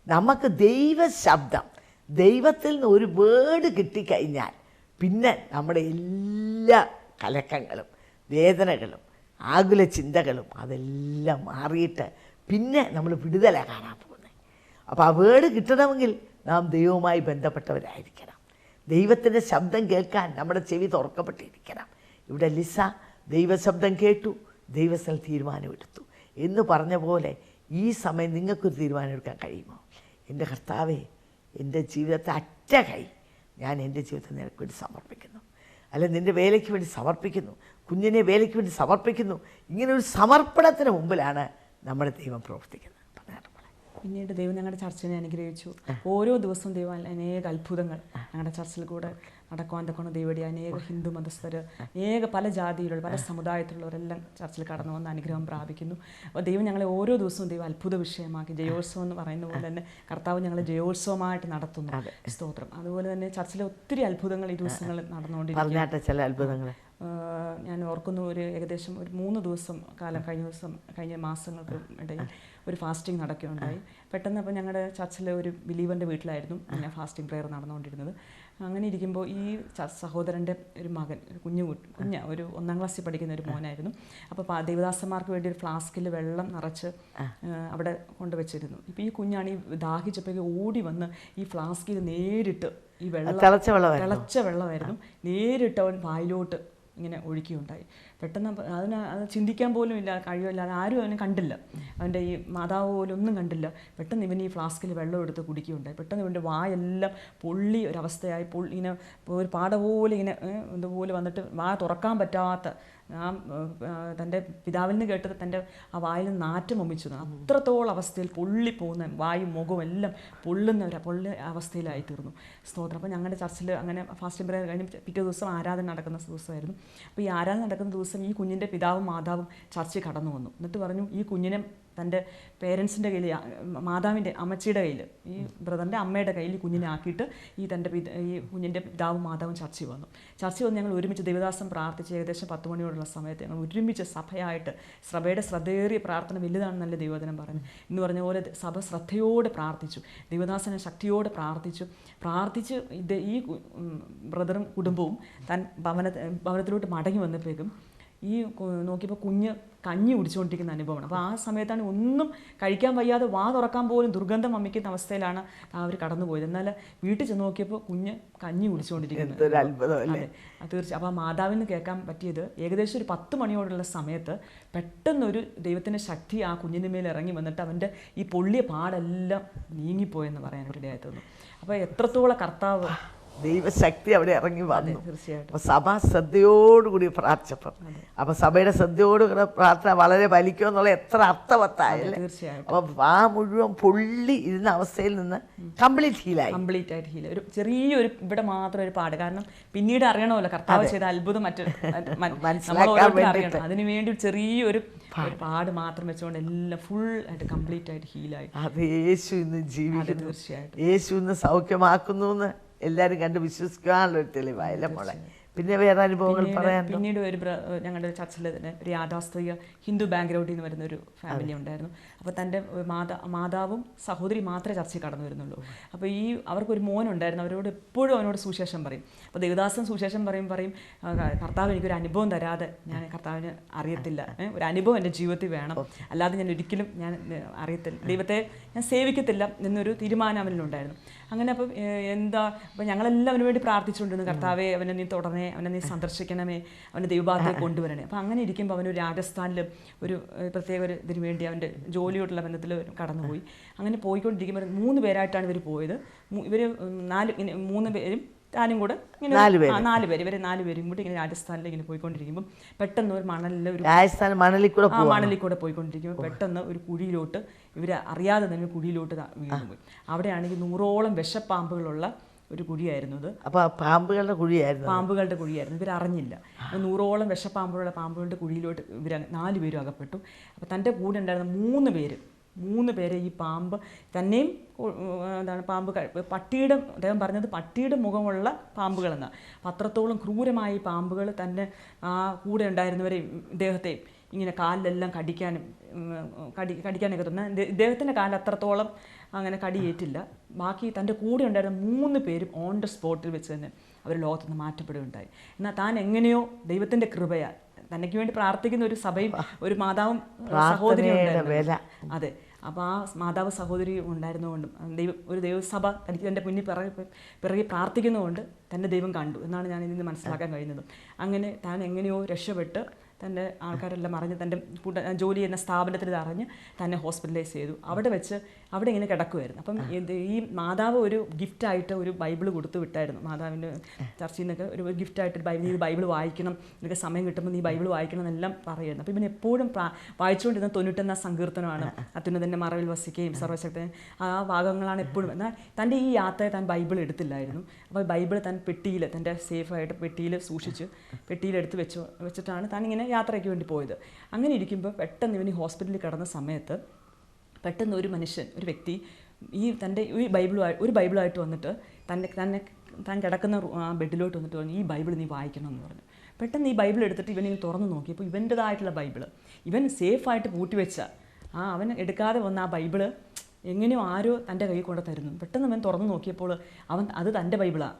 നമുക്ക് ദൈവശബ്ദം, ദൈവത്തിൽ നിന്ന് ഒരു വേർഡ് കിട്ടിക്കഴിഞ്ഞാൽ പിന്നെ നമ്മുടെ എല്ലാ കലക്കങ്ങളും വേദനകളും ആകുല ചിന്തകളും അതെല്ലാം മാറിയിട്ട് പിന്നെ നമ്മൾ വിടുതല കാണാൻ പോകുന്നത്. അപ്പോൾ ആ വേർഡ് കിട്ടണമെങ്കിൽ നാം ദൈവവുമായി ബന്ധപ്പെട്ടവരായിരിക്കണം. ദൈവത്തിൻ്റെ ശബ്ദം കേൾക്കാൻ നമ്മുടെ ചെവി തുറക്കപ്പെട്ടിരിക്കണം. ഇവിടെ ലിസ ദൈവശബ്ദം കേട്ടു, ദൈവസ്ഥൽ തീരുമാനമെടുത്തു എന്ന് പറഞ്ഞ പോലെ ഈ സമയം നിങ്ങൾക്കൊരു തീരുമാനമെടുക്കാൻ കഴിയുമോ? എൻ്റെ കർത്താവേ, എൻ്റെ ജീവിതത്തെ അറ്റ കൈ ഞാൻ എൻ്റെ ജീവിതത്തെ നിനക്ക് വേണ്ടി സമർപ്പിക്കുന്നു, അല്ല നിൻ്റെ വേലയ്ക്ക് വേണ്ടി സമർപ്പിക്കുന്നു, കുഞ്ഞിനെ വേലയ്ക്ക് വേണ്ടി സമർപ്പിക്കുന്നു. ഇങ്ങനൊരു സമർപ്പണത്തിന് മുമ്പിലാണ് നമ്മുടെ ദൈവം പ്രവർത്തിക്കുന്നത്. പിന്നീട് ദൈവം ഞങ്ങളുടെ ചർച്ചിനെ അനുഗ്രഹിച്ചു. ഓരോ ദിവസവും ദൈവം അനേക അത്ഭുതങ്ങൾ ഞങ്ങളുടെ ചർച്ചിൽ കൂടെ നടക്കുവാൻ തക്കോണം ദൈവടി അനേക ഹിന്ദു മതസ്ഥർ, അനേക പല ജാതിയിലുള്ള പല സമുദായത്തിലുള്ളവരെല്ലാം ചർച്ചിൽ കടന്നു വന്ന് അനുഗ്രഹം പ്രാപിക്കുന്നു. അപ്പോൾ ദൈവം ഞങ്ങളെ ഓരോ ദിവസവും ദൈവം അത്ഭുത വിഷയമാക്കി, ജയോത്സവം എന്ന് പറയുന്ന പോലെ തന്നെ കർത്താവ് ഞങ്ങളെ ജയോത്സവമായിട്ട് നടത്തുന്നു. സ്തോത്രം. അതുപോലെ തന്നെ ചർച്ചിലെ ഒത്തിരി അത്ഭുതങ്ങൾ ഈ ദിവസങ്ങളിൽ നടന്നുകൊണ്ടിരിക്കുന്നു. ചില അത്ഭുതങ്ങൾ ഞാൻ ഓർക്കുന്നു, ഏകദേശം 3 ദിവസം കാലം കഴിഞ്ഞ മാസങ്ങൾക്ക് ഇടയിൽ ഒരു ഫാസ്റ്റിംഗ് നടക്കുകയുണ്ടായി. പെട്ടെന്ന് അപ്പോൾ ഞങ്ങളുടെ ചർച്ചിലെ ഒരു ബിലീവറിൻ്റെ വീട്ടിലായിരുന്നു അങ്ങനെ ഫാസ്റ്റിംഗ് പ്രെയർ നടന്നുകൊണ്ടിരുന്നത്. അങ്ങനെ ഇരിക്കുമ്പോൾ ഈ സഹോദരൻ്റെ ഒരു മകൻ, ഒരു ഒരു 1ാം ക്ലാസ്സിൽ പഠിക്കുന്ന ഒരു മോനായിരുന്നു. അപ്പോൾ ദേവദാസന്മാർക്ക് വേണ്ടി ഒരു ഫ്ലാസ്കിൽ വെള്ളം നിറച്ച് അവിടെ കൊണ്ടുവച്ചിരുന്നു. ഇപ്പോൾ ഈ കുഞ്ഞാണ് ഈ ദാഹിച്ചപ്പോഴേക്ക് ഓടി വന്ന് ഈ ഫ്ലാസ്കിൽ നേരിട്ട് ഈ തിളച്ച വെള്ളമായിരുന്നു നേരിട്ട് അവൻ വായിലോട്ട് ഇങ്ങനെ ഒഴുക്കിയുണ്ടായി. പെട്ടെന്ന് അത് ചിന്തിക്കാൻ പോലും ഇല്ല, കഴിവില്ലാതെ ആരും അവനെ കണ്ടില്ല, അവൻ്റെ ഈ മാതാവ് പോലും ഒന്നും കണ്ടില്ല. പെട്ടെന്ന് ഇവൻ ഈ ഫ്ലാസ്കിൽ വെള്ളം എടുത്ത് കുടിക്കുകയുണ്ടായി. പെട്ടെന്ന് ഇവൻ്റെ വായെല്ലാം പൊള്ളി ഒരവസ്ഥയായി, ഇങ്ങനെ ഒരു പാട പോലെ ഇങ്ങനെ ഇതുപോലെ വന്നിട്ട് വാ തുറക്കാൻ പറ്റാത്ത, തൻ്റെ പിതാവിൽ നിന്ന് കേട്ടത് തൻ്റെ ആ വായിൽ നിന്ന് നാറ്റം ഒമിച്ചു. അത്രത്തോളം അവസ്ഥയിൽ പൊള്ളിപ്പോകുന്ന വായും മുഖവും എല്ലാം പൊള്ളിയ അവസ്ഥയിലായി തീർന്നു. സ്തോത്രം. അപ്പോൾ ഞങ്ങളുടെ ചർച്ചിൽ അങ്ങനെ ഫാസ്റ്റിംഗ് പ്രയർ കഴിഞ്ഞ് പിറ്റേ ദിവസം ആരാധന നടക്കുന്ന ദിവസമായിരുന്നു. അപ്പോൾ ഈ ആരാധന നടക്കുന്ന ദിവസം ഈ കുഞ്ഞിൻ്റെ പിതാവും മാതാവും ചർച്ചിൽ കടന്നു വന്നു. എന്നിട്ട് പറഞ്ഞു ഈ കുഞ്ഞിനെ തൻ്റെ പേരൻസിൻ്റെ കയ്യിൽ, മാതാവിൻ്റെ അമ്മച്ചിയുടെ കയ്യിൽ, ഈ ബ്രദറിൻ്റെ അമ്മയുടെ കയ്യിൽ ഈ കുഞ്ഞിനെ ആക്കിയിട്ട് ഈ കുഞ്ഞിൻ്റെ പിതാവും മാതാവും ചർച്ചിൽ വന്നു. ഞങ്ങൾ ഒരുമിച്ച് ദേവദാസം പ്രാർത്ഥിച്ച് ഏകദേശം 10 മണിയോടുള്ള സമയത്ത് ഞങ്ങൾ ഒരുമിച്ച് സഭയായിട്ട്, സഭയുടെ ശ്രദ്ധേറിയ പ്രാർത്ഥന വലുതാണെന്നല്ലേ ദൈവവചനം പറഞ്ഞു. എന്ന് പറഞ്ഞ പോലെ സഭ ശ്രദ്ധയോടെ പ്രാർത്ഥിച്ചു, ദേവദാസനെ ശക്തിയോടെ പ്രാർത്ഥിച്ച് ഈ ബ്രദറും കുടുംബവും ഭവനത്തിലോട്ട് മടങ്ങി വന്നപ്പോഴേക്കും ഈ നോക്കിയപ്പോൾ കുഞ്ഞ് കഞ്ഞി കുടിച്ചുകൊണ്ടിരിക്കുന്ന അനുഭവമാണ്. അപ്പോൾ ആ സമയത്താണ് ഒന്നും കഴിക്കാൻ വയ്യാതെ വാ തുറക്കാൻ പോലും ദുർഗന്ധം വമിക്കുന്ന അവസ്ഥയിലാണ് അവർ കടന്നുപോയത്. എന്നാൽ വീട്ടിൽ ചെന്ന് നോക്കിയപ്പോൾ കുഞ്ഞ് കഞ്ഞി കുടിച്ചുകൊണ്ടിരിക്കുന്നത്. അതെ, തീർച്ചയായും. അപ്പോൾ ആ മാതാവിന് കേൾക്കാൻ പറ്റിയത് ഏകദേശം ഒരു 10 മണിയോടുള്ള സമയത്ത് പെട്ടെന്നൊരു ദൈവത്തിൻ്റെ ശക്തി ആ കുഞ്ഞിന് മേൽ ഇറങ്ങി വന്നിട്ട് അവൻ്റെ ഈ പൊള്ളിയ പാടെല്ലാം നീങ്ങിപ്പോയെന്ന് പറയാനൊരിടയായി തോന്നുന്നു. അപ്പോൾ എത്രത്തോളം കർത്താവ് ദൈവശക്തി അവിടെ ഇറങ്ങി വന്നു. തീർച്ചയായിട്ടും. അപ്പോൾ സഭ ശ്രദ്ധയോടുകൂടി പ്രാർത്ഥിച്ചപ്പം, അപ്പോൾ സഭയുടെ ശ്രദ്ധയോടുകൂടെ പ്രാർത്ഥന വളരെ ഫലിക്കുമെന്നുള്ള എത്ര അർത്ഥവത്തായല്ലേ. തീർച്ചയായിട്ടും. അപ്പോൾ ആ മുഴുവൻ പൊള്ളി ഇരുന്ന അവസ്ഥയിൽ നിന്ന് കംപ്ലീറ്റ് ആയിട്ട് ഹീൽ. ഒരു ചെറിയൊരു ഇവിടെ മാത്രം ഒരു പാട്, കാരണം പിന്നീട് അറിയണമല്ലോ കർത്താവ് ചെയ്ത അത്ഭുതം അറിയണം. അതിനുവേണ്ടി ചെറിയൊരു പാട് മാത്രം വെച്ചുകൊണ്ട് എല്ലാം ഫുൾ ആയിട്ട് കംപ്ലീറ്റ് ആയിട്ട് ഹീലായി. അത് യേശു ഇന്ന് ജീവിക്കുന്നു, തീർച്ചയായിട്ടും. യേശു ഇന്ന് സൗഖ്യമാക്കുന്നു എന്ന് എല്ലാവരും കണ്ട് വിശ്വസിക്കാനുള്ളൊരു തെളിവായല്ലേ മോളെ. പിന്നെ വേറെ അനുഭവങ്ങൾ പറയാൻ? പിന്നീട് ഞങ്ങളുടെ ചർച്ചിൽ തന്നെ ഒരു യാഥാസ്ഥിക ഹിന്ദു ബാക്ക്ഗ്രൗണ്ടിൽ നിന്ന് വരുന്ന ഒരു ഫാമിലി ഉണ്ടായിരുന്നു. അപ്പോൾ തൻ്റെ മാതാവും സഹോദരി മാത്രമേ ചർച്ചയിൽ കടന്നു വരുന്നുള്ളൂ. അപ്പോൾ അവർക്കൊരു മോനുണ്ടായിരുന്നു. അവരോട് എപ്പോഴും അവനോട് സുശേഷം പറയും. അപ്പോൾ ദേവദാസൻ സുശേഷം പറയും കർത്താവ് എനിക്കൊരു അനുഭവം തരാതെ ഞാൻ കർത്താവിന് അറിയത്തില്ല, ഒരു അനുഭവം എൻ്റെ ജീവിതത്തിൽ വേണം, അല്ലാതെ ഞാൻ ഒരിക്കലും അറിയത്തില്ല, ദൈവത്തെ ഞാൻ സേവിക്കത്തില്ല എന്നൊരു തീരുമാനം അവനിലുണ്ടായിരുന്നു. അങ്ങനെ അപ്പോൾ ഞങ്ങളെല്ലാം അവന് വേണ്ടി പ്രാർത്ഥിച്ചുകൊണ്ടിരുന്നു, കർത്താവെ അവനെ നീ തുടരണേ, അവനെ നീ സന്ദർശിക്കണമേ, അവൻ്റെ ദൈവഭാഗത്തേക്ക് കൊണ്ടുവരണേ. അപ്പോൾ അങ്ങനെ ഇരിക്കുമ്പോൾ അവനൊരു രാജസ്ഥാനിൽ ഒരു പ്രത്യേക ഒരു ഇതിനു വേണ്ടി അവൻ്റെ ജോലിയോടുള്ള ബന്ധത്തിൽ കടന്നുപോയി. അങ്ങനെ പോയിക്കൊണ്ടിരിക്കുമ്പോൾ 3 പേരായിട്ടാണ് ഇവർ പോയത്. ഇവർ 3 പേരും താനും കൂടെ ഇങ്ങനെ 4 പേരും കൂടി ഇങ്ങനെ രാജസ്ഥാനിൽ ഇങ്ങനെ പോയിക്കൊണ്ടിരിക്കുമ്പോൾ പെട്ടെന്ന് ഒരു മണലിൽ കൂടെ പോയിക്കൊണ്ടിരിക്കുമ്പോൾ പെട്ടെന്ന് ഒരു കുഴിയിലോട്ട്, ഇവർ അറിയാതെ തന്നെ കുഴിയിലോട്ട് വീണുപോയി. അവിടെയാണെങ്കിൽ 100ഓളം വിഷപ്പാമ്പുകളുള്ള ഒരു കുഴിയായിരുന്നു അത്. അപ്പോൾ പാമ്പുകളുടെ കുഴിയായിരുന്നു. ഇവർ അറിഞ്ഞില്ല. 100ഓളം പാമ്പുകളുടെ കുഴിയിലോട്ട് ഇവർ 4 പേരും അകപ്പെട്ടു. അപ്പോൾ തൻ്റെ കൂടെ ഉണ്ടായിരുന്ന 3 പേരെ ഈ പാമ്പ് തന്നെയും പട്ടിയുടെ, അദ്ദേഹം പറഞ്ഞത് പട്ടിയുടെ മുഖമുള്ള പാമ്പുകളെന്നാണ്. അപ്പം അത്രത്തോളം ക്രൂരമായ ഈ പാമ്പുകൾ തന്നെ ആ കൂടെ ഉണ്ടായിരുന്നവരെയും ഇദ്ദേഹത്തെയും ഇങ്ങനെ കാലിലെല്ലാം കടിക്കാനൊക്കെ തോന്നുന്നത്. ഇദ്ദേഹത്തിൻ്റെ കാലിൽ അത്രത്തോളം അങ്ങനെ കടിയേറ്റില്ല. ബാക്കി തൻ്റെ കൂടെ ഉണ്ടായിരുന്ന 3 പേരും ഓൺ ദ സ്പോട്ടിൽ വെച്ച് തന്നെ അവർ ലോകത്തു നിന്ന് മാറ്റപ്പെടുകയുണ്ടായി. എന്നാൽ താൻ എങ്ങനെയോ ദൈവത്തിൻ്റെ കൃപയാൽ തനിക്ക് വേണ്ടി പ്രാർത്ഥിക്കുന്ന ഒരു സഭയും ഒരു മാതാവും സഹോദരിയും ഉണ്ടായിരുന്നു. അതെ, അപ്പോൾ ആ മാതാവ് സഹോദരി ഉണ്ടായിരുന്നുകൊണ്ടും ഒരു ദൈവസഭ തനിക്ക് എൻ്റെ മുന്നിൽ പിറകെ പ്രാർത്ഥിക്കുന്നതുകൊണ്ട് തൻ്റെ ദൈവം കണ്ടു എന്നാണ് ഞാൻ ഇതിൽ നിന്ന് മനസ്സിലാക്കാൻ കഴിയുന്നത്. അങ്ങനെ താൻ എങ്ങനെയോ രക്ഷപ്പെട്ട് തൻ്റെ ആൾക്കാരെല്ലാം അറിഞ്ഞ് തൻ്റെ ജോലി ചെയ്യുന്ന സ്ഥാപനത്തിൽ ഇത് അറിഞ്ഞ് തന്നെ ഹോസ്പിറ്റലൈസ് ചെയ്തു. അവിടെ ഇങ്ങനെ കിടക്കുമായിരുന്നു. അപ്പം ഈ മാതാവ് ഒരു ഗിഫ്റ്റായിട്ട് ഒരു ബൈബിൾ കൊടുത്തു വിട്ടായിരുന്നു. മാതാവിൻ്റെ ചർച്ചയിൽ നിന്നൊക്കെ ഒരു ഗിഫ്റ്റായിട്ട് ബൈബിൾ വായിക്കണം, നിനക്ക് സമയം കിട്ടുമ്പോൾ നീ ബൈബിൾ വായിക്കണം എന്നെല്ലാം പറയുമായിരുന്നു. അപ്പോൾ ഇവൻ എപ്പോഴും വായിച്ചുകൊണ്ടിരുന്ന 91 സങ്കീർത്തനമാണ്. അത്യുന്നതൻ്റെ മറവിൽ വസിക്കുകയും സർവശക്തൻ, ആ ഭാഗങ്ങളാണ് എപ്പോഴും. എന്നാൽ തൻ്റെ ഈ യാത്രയെ താൻ ബൈബിൾ എടുത്തില്ലായിരുന്നു. അപ്പോൾ ബൈബിൾ താൻ പെട്ടിയിൽ, തൻ്റെ സേഫായിട്ട് പെട്ടിയിൽ സൂക്ഷിച്ച് പെട്ടിയിലെടുത്ത് വെച്ചിട്ടാണ് താൻ ഇങ്ങനെ യാത്രയ്ക്ക് വേണ്ടി പോയത്. അങ്ങനെ ഇരിക്കുമ്പോൾ പെട്ടെന്ന് ഇവന് ഹോസ്പിറ്റലിൽ കിടന്ന സമയത്ത് പെട്ടെന്ന് ഒരു വ്യക്തി തൻ്റെ ഒരു ബൈബിളുമായിട്ട് വന്നിട്ട് താൻ കിടക്കുന്ന ബെഡിലോട്ട് വന്നിട്ട് പറഞ്ഞു, ഈ ബൈബിൾ നീ വായിക്കണം എന്ന് പറഞ്ഞു. പെട്ടെന്ന് ഈ ബൈബിൾ എടുത്തിട്ട് ഇവനിങ്ങനെ തുറന്ന് നോക്കിയപ്പോൾ ഇവൻ്റേതായിട്ടുള്ള ബൈബിള്, ഇവൻ സേഫായിട്ട് പൂട്ടിവെച്ച അവൻ എടുക്കാതെ വന്ന ആ ബൈബിള് എങ്ങനെയോ ആരോ തൻ്റെ കയ്യിൽ കൊണ്ട് തരുന്നു. പെട്ടെന്ന് അവൻ തുറന്ന് നോക്കിയപ്പോൾ അത് തൻ്റെ ബൈബിളാണ്.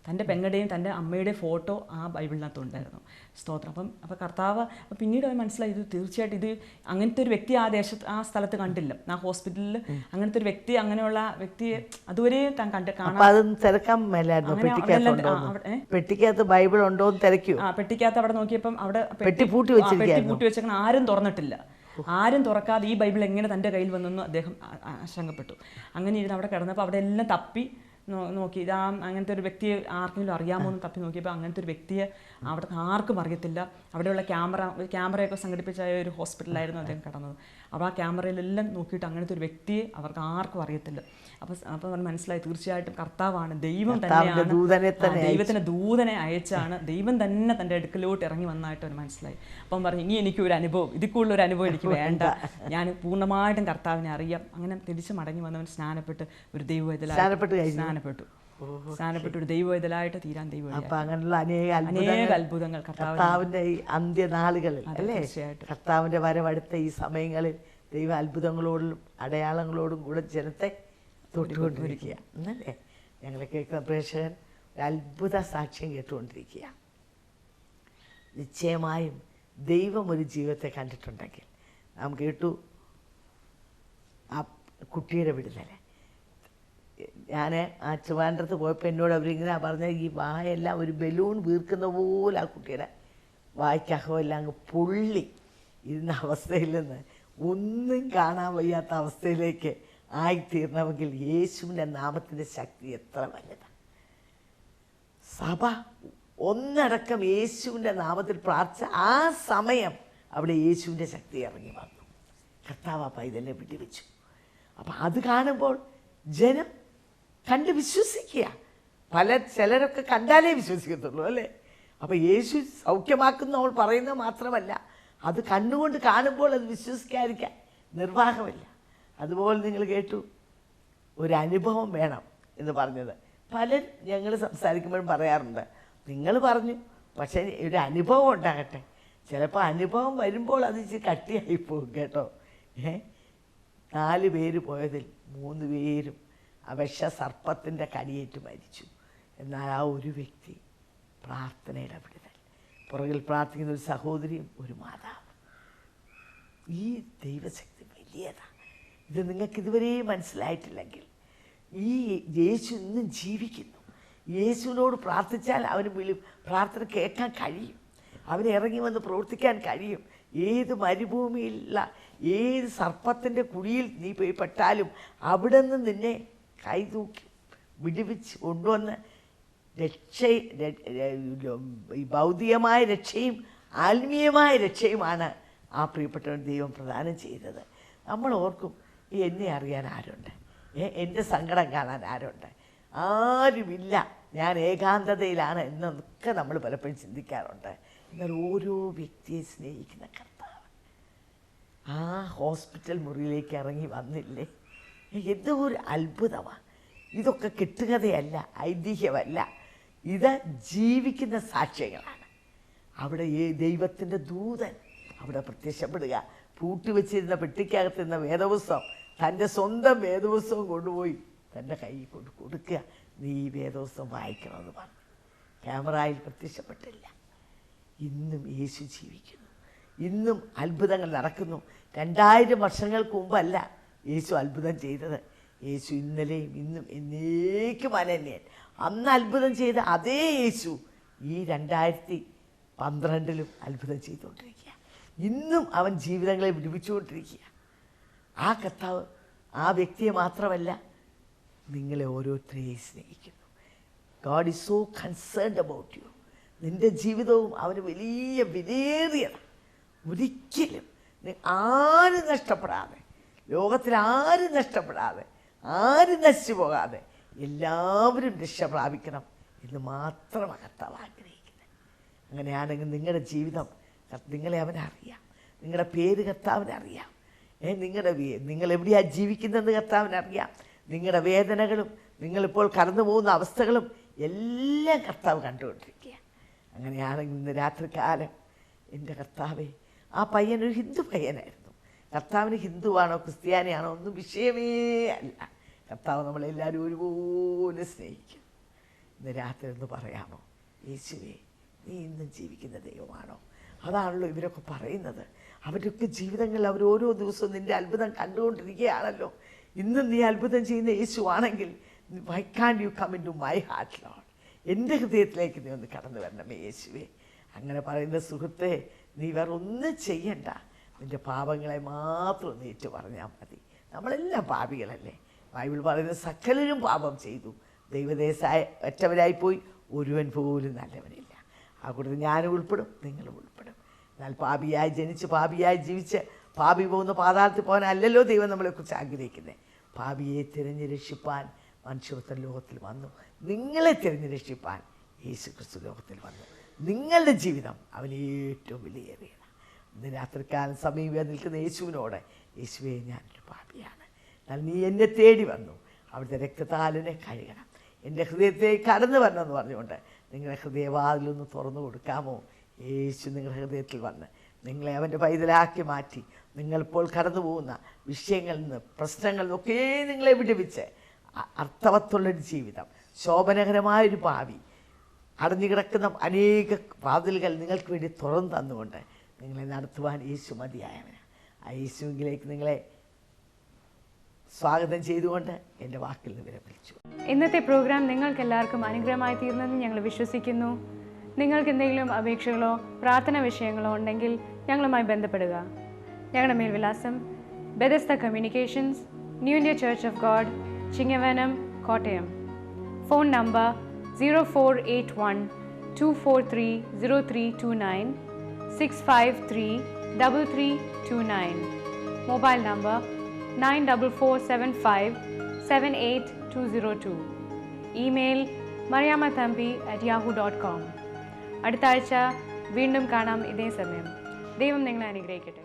തൻ്റെ പെങ്ങളുടെയും തൻ്റെ അമ്മയുടെയും ഫോട്ടോ ആ ബൈബിളിനകത്ത് ഉണ്ടായിരുന്നു. സ്തോത്രം. അപ്പോൾ കർത്താവ് പിന്നീട് അവൻ മനസ്സിലായി ഇത് തീർച്ചയായിട്ടും ഇത് അങ്ങനത്തെ ഒരു വ്യക്തി ആ സ്ഥലത്ത് കണ്ടില്ല. ആ ഹോസ്പിറ്റലിൽ അങ്ങനത്തെ ഒരു വ്യക്തി, അങ്ങനെയുള്ള വ്യക്തിയെ അതുവരെ താൻ തിരക്കാൻ മേലായിരുന്നു. പെട്ടിക്കകത്ത് ബൈബിൾ ഉണ്ടോ എന്ന് തിരക്കൂ. പെട്ടിക്കകത്ത് അവിടെ നോക്കിയപ്പം അവിടെ പെട്ടി പൂട്ടി വെച്ചേക്കണം, ആരും തുറന്നിട്ടില്ല. ആരും തുറക്കാതെ ഈ ബൈബിൾ എങ്ങനെ തൻ്റെ കയ്യിൽ വന്നെന്ന് അദ്ദേഹം ആശങ്കപ്പെട്ടു. അങ്ങനെ ഇരുന്ന് അവിടെ കിടന്നപ്പോൾ അവിടെ എല്ലാം തപ്പി നോക്കി. ഇതാ അങ്ങനത്തെ ഒരു വ്യക്തിയെ ആർക്കെങ്കിലും അറിയാമോ എന്ന് തപ്പി നോക്കിയപ്പോൾ അങ്ങനത്തെ ഒരു വ്യക്തിയെ അവിടെ ആർക്കും അറിയത്തില്ല. അവിടെയുള്ള ക്യാമറയൊക്കെ സംഘടിപ്പിച്ച ഒരു ഹോസ്പിറ്റലായിരുന്നു അദ്ദേഹം കിടന്നത്. അപ്പോൾ ആ ക്യാമറയിലെല്ലാം നോക്കിയിട്ട് അങ്ങനത്തെ ഒരു വ്യക്തിയെ അവർക്ക് ആർക്കും അറിയത്തില്ല. അപ്പോൾ മനസ്സിലായി തീർച്ചയായിട്ടും കർത്താവാണ്, ദൈവം തന്നെയാണ്, ദൈവത്തിൻ്റെ ദൂതനെ അയച്ചാണ്, ദൈവം തന്നെ തൻ്റെ അടുക്കലോട്ട് ഇറങ്ങി വന്നതായിട്ട് അവൻ മനസ്സിലായി. അപ്പം പറഞ്ഞു ഇനി എനിക്കൊരു അനുഭവം, ഇതിൽ കൂടുതലൊരു അനുഭവം എനിക്ക് വേണ്ട, ഞാൻ പൂർണ്ണമായിട്ടും കർത്താവിനെ അറിയാം. അങ്ങനെ തിരിച്ച് മടങ്ങി വന്നവൻ സ്നാനപ്പെട്ട് ഒരു സ്നാനപ്പെട്ടു ഒരു ദൈവവേദലായിട്ട് തീരാൻ അങ്ങനെയുള്ള അനേക അത്ഭുതങ്ങൾ കർത്താവിൻ്റെ ഈ അന്ത്യനാളുകളിൽ അല്ലേ, കർത്താവിൻ്റെ വരവടുത്ത ഈ സമയങ്ങളിൽ ദൈവ അത്ഭുതങ്ങളോടും അടയാളങ്ങളോടും കൂടെ ജനത്തെ തൊട്ടുകൊണ്ടിരിക്കുക എന്നല്ലേ ഞങ്ങളെ കേൾക്കുന്ന പ്രേക്ഷകൻ ഒരു അത്ഭുത സാക്ഷ്യം കേട്ടുകൊണ്ടിരിക്കുക. നിശ്ചയമായും ദൈവം ഒരു ജീവിതത്തെ കണ്ടിട്ടുണ്ടെങ്കിൽ നാം കേട്ടു ആ കുട്ടിയുടെ വിടുതൽ. ഞാൻ ആ ട്രിവാൻഡ്രത്ത് പോയപ്പോൾ എന്നോട് അവരിങ്ങനെ പറഞ്ഞ ഈ വായെല്ലാം ഒരു ബലൂൺ വീർക്കുന്ന പോലെ ആ കുട്ടിയുടെ വായ്ക്കകമെല്ലാം അങ്ങ് പൊള്ളി ഇരുന്ന അവസ്ഥയിൽ നിന്ന് ഒന്നും കാണാൻ വയ്യാത്ത അവസ്ഥയിലേക്ക് ആയിത്തീർണമെങ്കിൽ യേശുവിൻ്റെ നാമത്തിൻ്റെ ശക്തി എത്ര വലുതാണ്. സഭ ഒന്നടക്കം യേശുവിൻ്റെ നാമത്തിൽ പ്രാർത്ഥിച്ച ആ സമയം അവിടെ യേശുവിൻ്റെ ശക്തി ഇറങ്ങി വന്നു. കർത്താവ് ആ പൈതലിനെ വിട്ടുവെച്ചു. അപ്പം അത് കാണുമ്പോൾ ജനം കണ്ട് വിശ്വസിക്കുക. ചിലരൊക്കെ കണ്ടാലേ വിശ്വസിക്കത്തുള്ളൂ അല്ലേ. അപ്പോൾ യേശു സൗഖ്യമാക്കുന്ന നമ്മൾ പറയുന്നത് മാത്രമല്ല, അത് കണ്ണുകൊണ്ട് കാണുമ്പോൾ അത് വിശ്വസിക്കാതിരിക്കാൻ നിർവാഹമില്ല. അതുപോലെ നിങ്ങൾ കേട്ടു ഒരു അനുഭവം വേണം എന്ന് പറഞ്ഞത്. പലരും ഞങ്ങൾ സംസാരിക്കുമ്പോഴും പറയാറുണ്ട്, നിങ്ങൾ പറഞ്ഞു പക്ഷേ ഒരു അനുഭവം ഉണ്ടാകട്ടെ. ചിലപ്പോൾ അനുഭവം വരുമ്പോൾ അത് ഇച്ചിരി കട്ടിയായി പോകും കേട്ടോ. 4 പേര് പോയതിൽ 3 പേരും സർപ്പത്തിൻ്റെ കടിയേറ്റ് മരിച്ചു. എന്നാൽ ആ ഒരു വ്യക്തി പ്രാർത്ഥനയുടെ വിടുതൽ, പുറകിൽ പ്രാർത്ഥിക്കുന്ന ഒരു സഹോദരിയും ഒരു മാതാവ്. ഈ ദൈവശക്തി വലിയതാണ്. ഇത് നിങ്ങൾക്ക് ഇതുവരെ മനസ്സിലായിട്ടില്ലെങ്കിൽ ഈ യേശു ഇന്നും ജീവിക്കുന്നു. യേശുവിനോട് പ്രാർത്ഥിച്ചാൽ അവന് പ്രാർത്ഥന കേൾക്കാൻ കഴിയും, അവന് ഇറങ്ങി വന്ന് പ്രവർത്തിക്കാൻ കഴിയും. ഏത് മരുഭൂമിയിലുള്ള ഏത് സർപ്പത്തിൻ്റെ കുഴിയിൽ നീ പോയി പെട്ടാലും അവിടെ നിന്ന് നിന്നെ കൈതൂക്കി വിടുവിച്ച് കൊണ്ടുവന്ന് ഭൗതികമായ രക്ഷയും ആത്മീയമായ രക്ഷയുമാണ് ആ പ്രിയപ്പെട്ടവൻ ദൈവം പ്രദാനം ചെയ്തത്. നമ്മൾ ഓർക്കും എന്നെ അറിയാൻ ആരുണ്ട്, എൻ്റെ സങ്കടം കാണാൻ ആരുണ്ട്, ആരുമില്ല, ഞാൻ ഏകാന്തതയിലാണ് എന്നൊക്കെ നമ്മൾ പലപ്പോഴും ചിന്തിക്കാറുണ്ട്. എന്നാൽ ഓരോ വ്യക്തിയെ സ്നേഹിക്കുന്ന കർത്താവ് ആ ഹോസ്പിറ്റൽ മുറിയിലേക്ക് ഇറങ്ങി വന്നില്ലേ, എന്തോ ഒരു അത്ഭുതമാണ്. ഇതൊക്കെ കെട്ടുകഥയല്ല, ഐതിഹ്യമല്ല, ഇത് ജീവിക്കുന്ന സാക്ഷ്യങ്ങളാണ്. അവിടെ ദൈവത്തിൻ്റെ ദൂതൻ അവിടെ പ്രത്യക്ഷപ്പെടുക. പൂട്ടിവെച്ചിരുന്ന പെട്ടിക്കകത്തിരുന്ന വേദപുസ്തകം തൻ്റെ സ്വന്തം വേദപുസ്തകം കൊണ്ടുപോയി തൻ്റെ കയ്യിൽ കൊണ്ട് കൊടുക്കുക, നീ ഈ വേദപുസ്തകം വായിക്കണമെന്ന് പറഞ്ഞു. ക്യാമറയിൽ പ്രത്യക്ഷപ്പെട്ടില്ല. ഇന്നും യേശു ജീവിക്കുന്നു, ഇന്നും അത്ഭുതങ്ങൾ നടക്കുന്നു. 2000 വർഷങ്ങൾക്ക് മുമ്പല്ല യേശു അത്ഭുതം ചെയ്തത്. യേശു ഇന്നലെയും ഇന്നും എന്നേക്കും അനന്യൻ. അന്ന് അത്ഭുതം ചെയ്ത അതേ യേശു ഈ 2012 അത്ഭുതം ചെയ്തുകൊണ്ടിരിക്കുക. ഇന്നും അവൻ ജീവിതങ്ങളെ വിടുവിച്ചുകൊണ്ടിരിക്കുക. ആ കർത്താവ് ആ വ്യക്തിയെ മാത്രമല്ല, നിങ്ങളെ ഓരോരുത്തരെയും സ്നേഹിക്കുന്നു. God is so concerned about you. നിൻ്റെ ജീവിതവും അവന് വലിയ വിലയേറിയതാണ്. ഒരിക്കലും ആരും നഷ്ടപ്പെടാതെ, ലോകത്തിൽ ആരും നഷ്ടപ്പെടാതെ, ആരും നശിച്ചു പോകാതെ എല്ലാവരും രക്ഷ പ്രാപിക്കണം എന്ന് മാത്രമാണ് കർത്താവ് ആഗ്രഹിക്കുന്നത്. അങ്ങനെയാണെങ്കിൽ നിങ്ങളുടെ ജീവിതം നിങ്ങളെ അവനറിയാം, നിങ്ങളുടെ പേര് കർത്താവിനറിയാം, നിങ്ങൾ എവിടെയാണ് ജീവിക്കുന്നതെന്ന് കർത്താവിനറിയാം. നിങ്ങളുടെ വേദനകളും നിങ്ങളിപ്പോൾ കടന്നു പോകുന്ന അവസ്ഥകളും എല്ലാം കർത്താവ് കണ്ടുകൊണ്ടിരിക്കുക. അങ്ങനെയാണെങ്കിൽ ഇന്ന് രാത്രികാലം എൻ്റെ കർത്താവേ, ആ പയ്യനൊരു ഹിന്ദു പയ്യനായിരുന്നു. കർത്താവിന് ഹിന്ദുവാണോ ക്രിസ്ത്യാനിയാണോ ഒന്നും വിഷയമേ അല്ല. കർത്താവ് നമ്മളെല്ലാവരും ഒരുപോലെ സ്നേഹിക്കും. ഇന്ന് രാത്രി ഒന്ന് പറയാമോ, യേശുവേ നീ ഇന്നും ജീവിക്കുന്ന ദൈവമാണോ? അതാണല്ലോ ഇവരൊക്കെ പറയുന്നത്. അവരൊക്കെ ജീവിതങ്ങളിൽ അവർ ഓരോ ദിവസവും നിൻ്റെ അത്ഭുതം കണ്ടുകൊണ്ടിരിക്കുകയാണല്ലോ. ഇന്നും നീ അത്ഭുതം ചെയ്യുന്ന യേശു ആണെങ്കിൽ why can you come into my heart Lord? എൻ്റെ ഹൃദയത്തിലേക്ക് നീ ഒന്ന് കടന്നു വരണമേ യേശുവേ. അങ്ങനെ പറയുന്ന സുഹൃത്തെ, നീ വേറെ ഒന്നും ചെയ്യണ്ട, നിൻ്റെ പാപങ്ങളെ മാത്രം ഒന്ന് ഏറ്റു പറഞ്ഞാൽ മതി. നമ്മളെല്ലാം പാപികളല്ലേ. ബൈബിൾ പറയുന്ന സകലരും പാപം ചെയ്തു, ദൈവദേശായ ഒറ്റവരായിപ്പോയി, ഒരുവൻ പോലും നല്ലവനില്ല. ആ കൂട്ടത്തിൽ ഞാനും ഉൾപ്പെടും, നിങ്ങളും ഉൾപ്പെടും. എന്നാൽ പാപിയായി ജനിച്ച് പാപിയായി ജീവിച്ച് പാപി പോകുന്ന പാതാളത്തിൽ പോകാനല്ലല്ലോ ദൈവം നമ്മളെക്കുറിച്ച് ആഗ്രഹിക്കുന്നത്. പാപിയെ തിരഞ്ഞു രക്ഷിപ്പാൻ മനുഷ്യപുത്രൻ ലോകത്തിൽ വന്നു. നിങ്ങളെ തിരഞ്ഞു രക്ഷിപ്പാൻ യേശു ക്രിസ്തു ലോകത്തിൽ വന്നു. നിങ്ങളുടെ ജീവിതം അവന് ഏറ്റവും വിലയേറിയതാണ്. ഇന്ന് രാത്രിക്കാലം സമീപം നിൽക്കുന്ന യേശുവിനോട്, യേശുവേ ഞാനൊരു പാപിയാണ്, എന്നാൽ നീ എന്നെ തേടി വന്നു, അവിടുത്തെ രക്തത്താലിനെ കഴുകണം, എൻ്റെ ഹൃദയത്തിലേക്ക് കടന്നു വരണമെന്ന് പറഞ്ഞുകൊണ്ട് നിങ്ങളുടെ ഹൃദയവാതിലൊന്ന് തുറന്നു കൊടുക്കാമോ? യേശു നിങ്ങളുടെ ഹൃദയത്തിൽ വന്ന് നിങ്ങളെ അവൻ്റെ പൈതലാക്കി മാറ്റി നിങ്ങളിപ്പോൾ കടന്നു പോകുന്ന വിഷയങ്ങളിൽ നിന്ന്, പ്രശ്നങ്ങളിൽ നിന്നൊക്കെ നിങ്ങളെ വിടുവിച്ച് അർത്ഥവത്തുള്ളൊരു ജീവിതം, ശോഭനകരമായൊരു ഭാവി, അടഞ്ഞു കിടക്കുന്ന അനേക വാതിലുകൾ നിങ്ങൾക്ക് വേണ്ടി തുറന്നു തന്നുകൊണ്ട് നിങ്ങളെ നടത്തുവാൻ യേശു മതിയായവനാണ്. ആ യേശുവിലേക്ക് നിങ്ങളെ സ്വാഗതം ചെയ്തുകൊണ്ട് എൻ്റെ വാക്കിൽ നിന്ന് വിരമിച്ചു. ഇന്നത്തെ പ്രോഗ്രാം നിങ്ങൾക്ക് എല്ലാവർക്കും അനുഗ്രഹമായി തീർന്നെന്ന് ഞങ്ങൾ വിശ്വസിക്കുന്നു. നിങ്ങൾക്ക് എന്തെങ്കിലും അപേക്ഷകളോ പ്രാർത്ഥന വിഷയങ്ങളോ ഉണ്ടെങ്കിൽ ഞങ്ങളുമായി ബന്ധപ്പെടുക. ഞങ്ങളുടെ മേൽവിലാസം Bethesda Communications, New India Church of God, Chingavanam, Kottayam. Phone number 0481-243-0329, 653-3329. Mobile number 9447578202. Email mariamathampi@yahoo.com. അടുത്ത ആഴ്ച വീണ്ടും കാണാം ഇതേ സമയം. ദൈവം നിങ്ങളെ അനുഗ്രഹിക്കട്ടെ.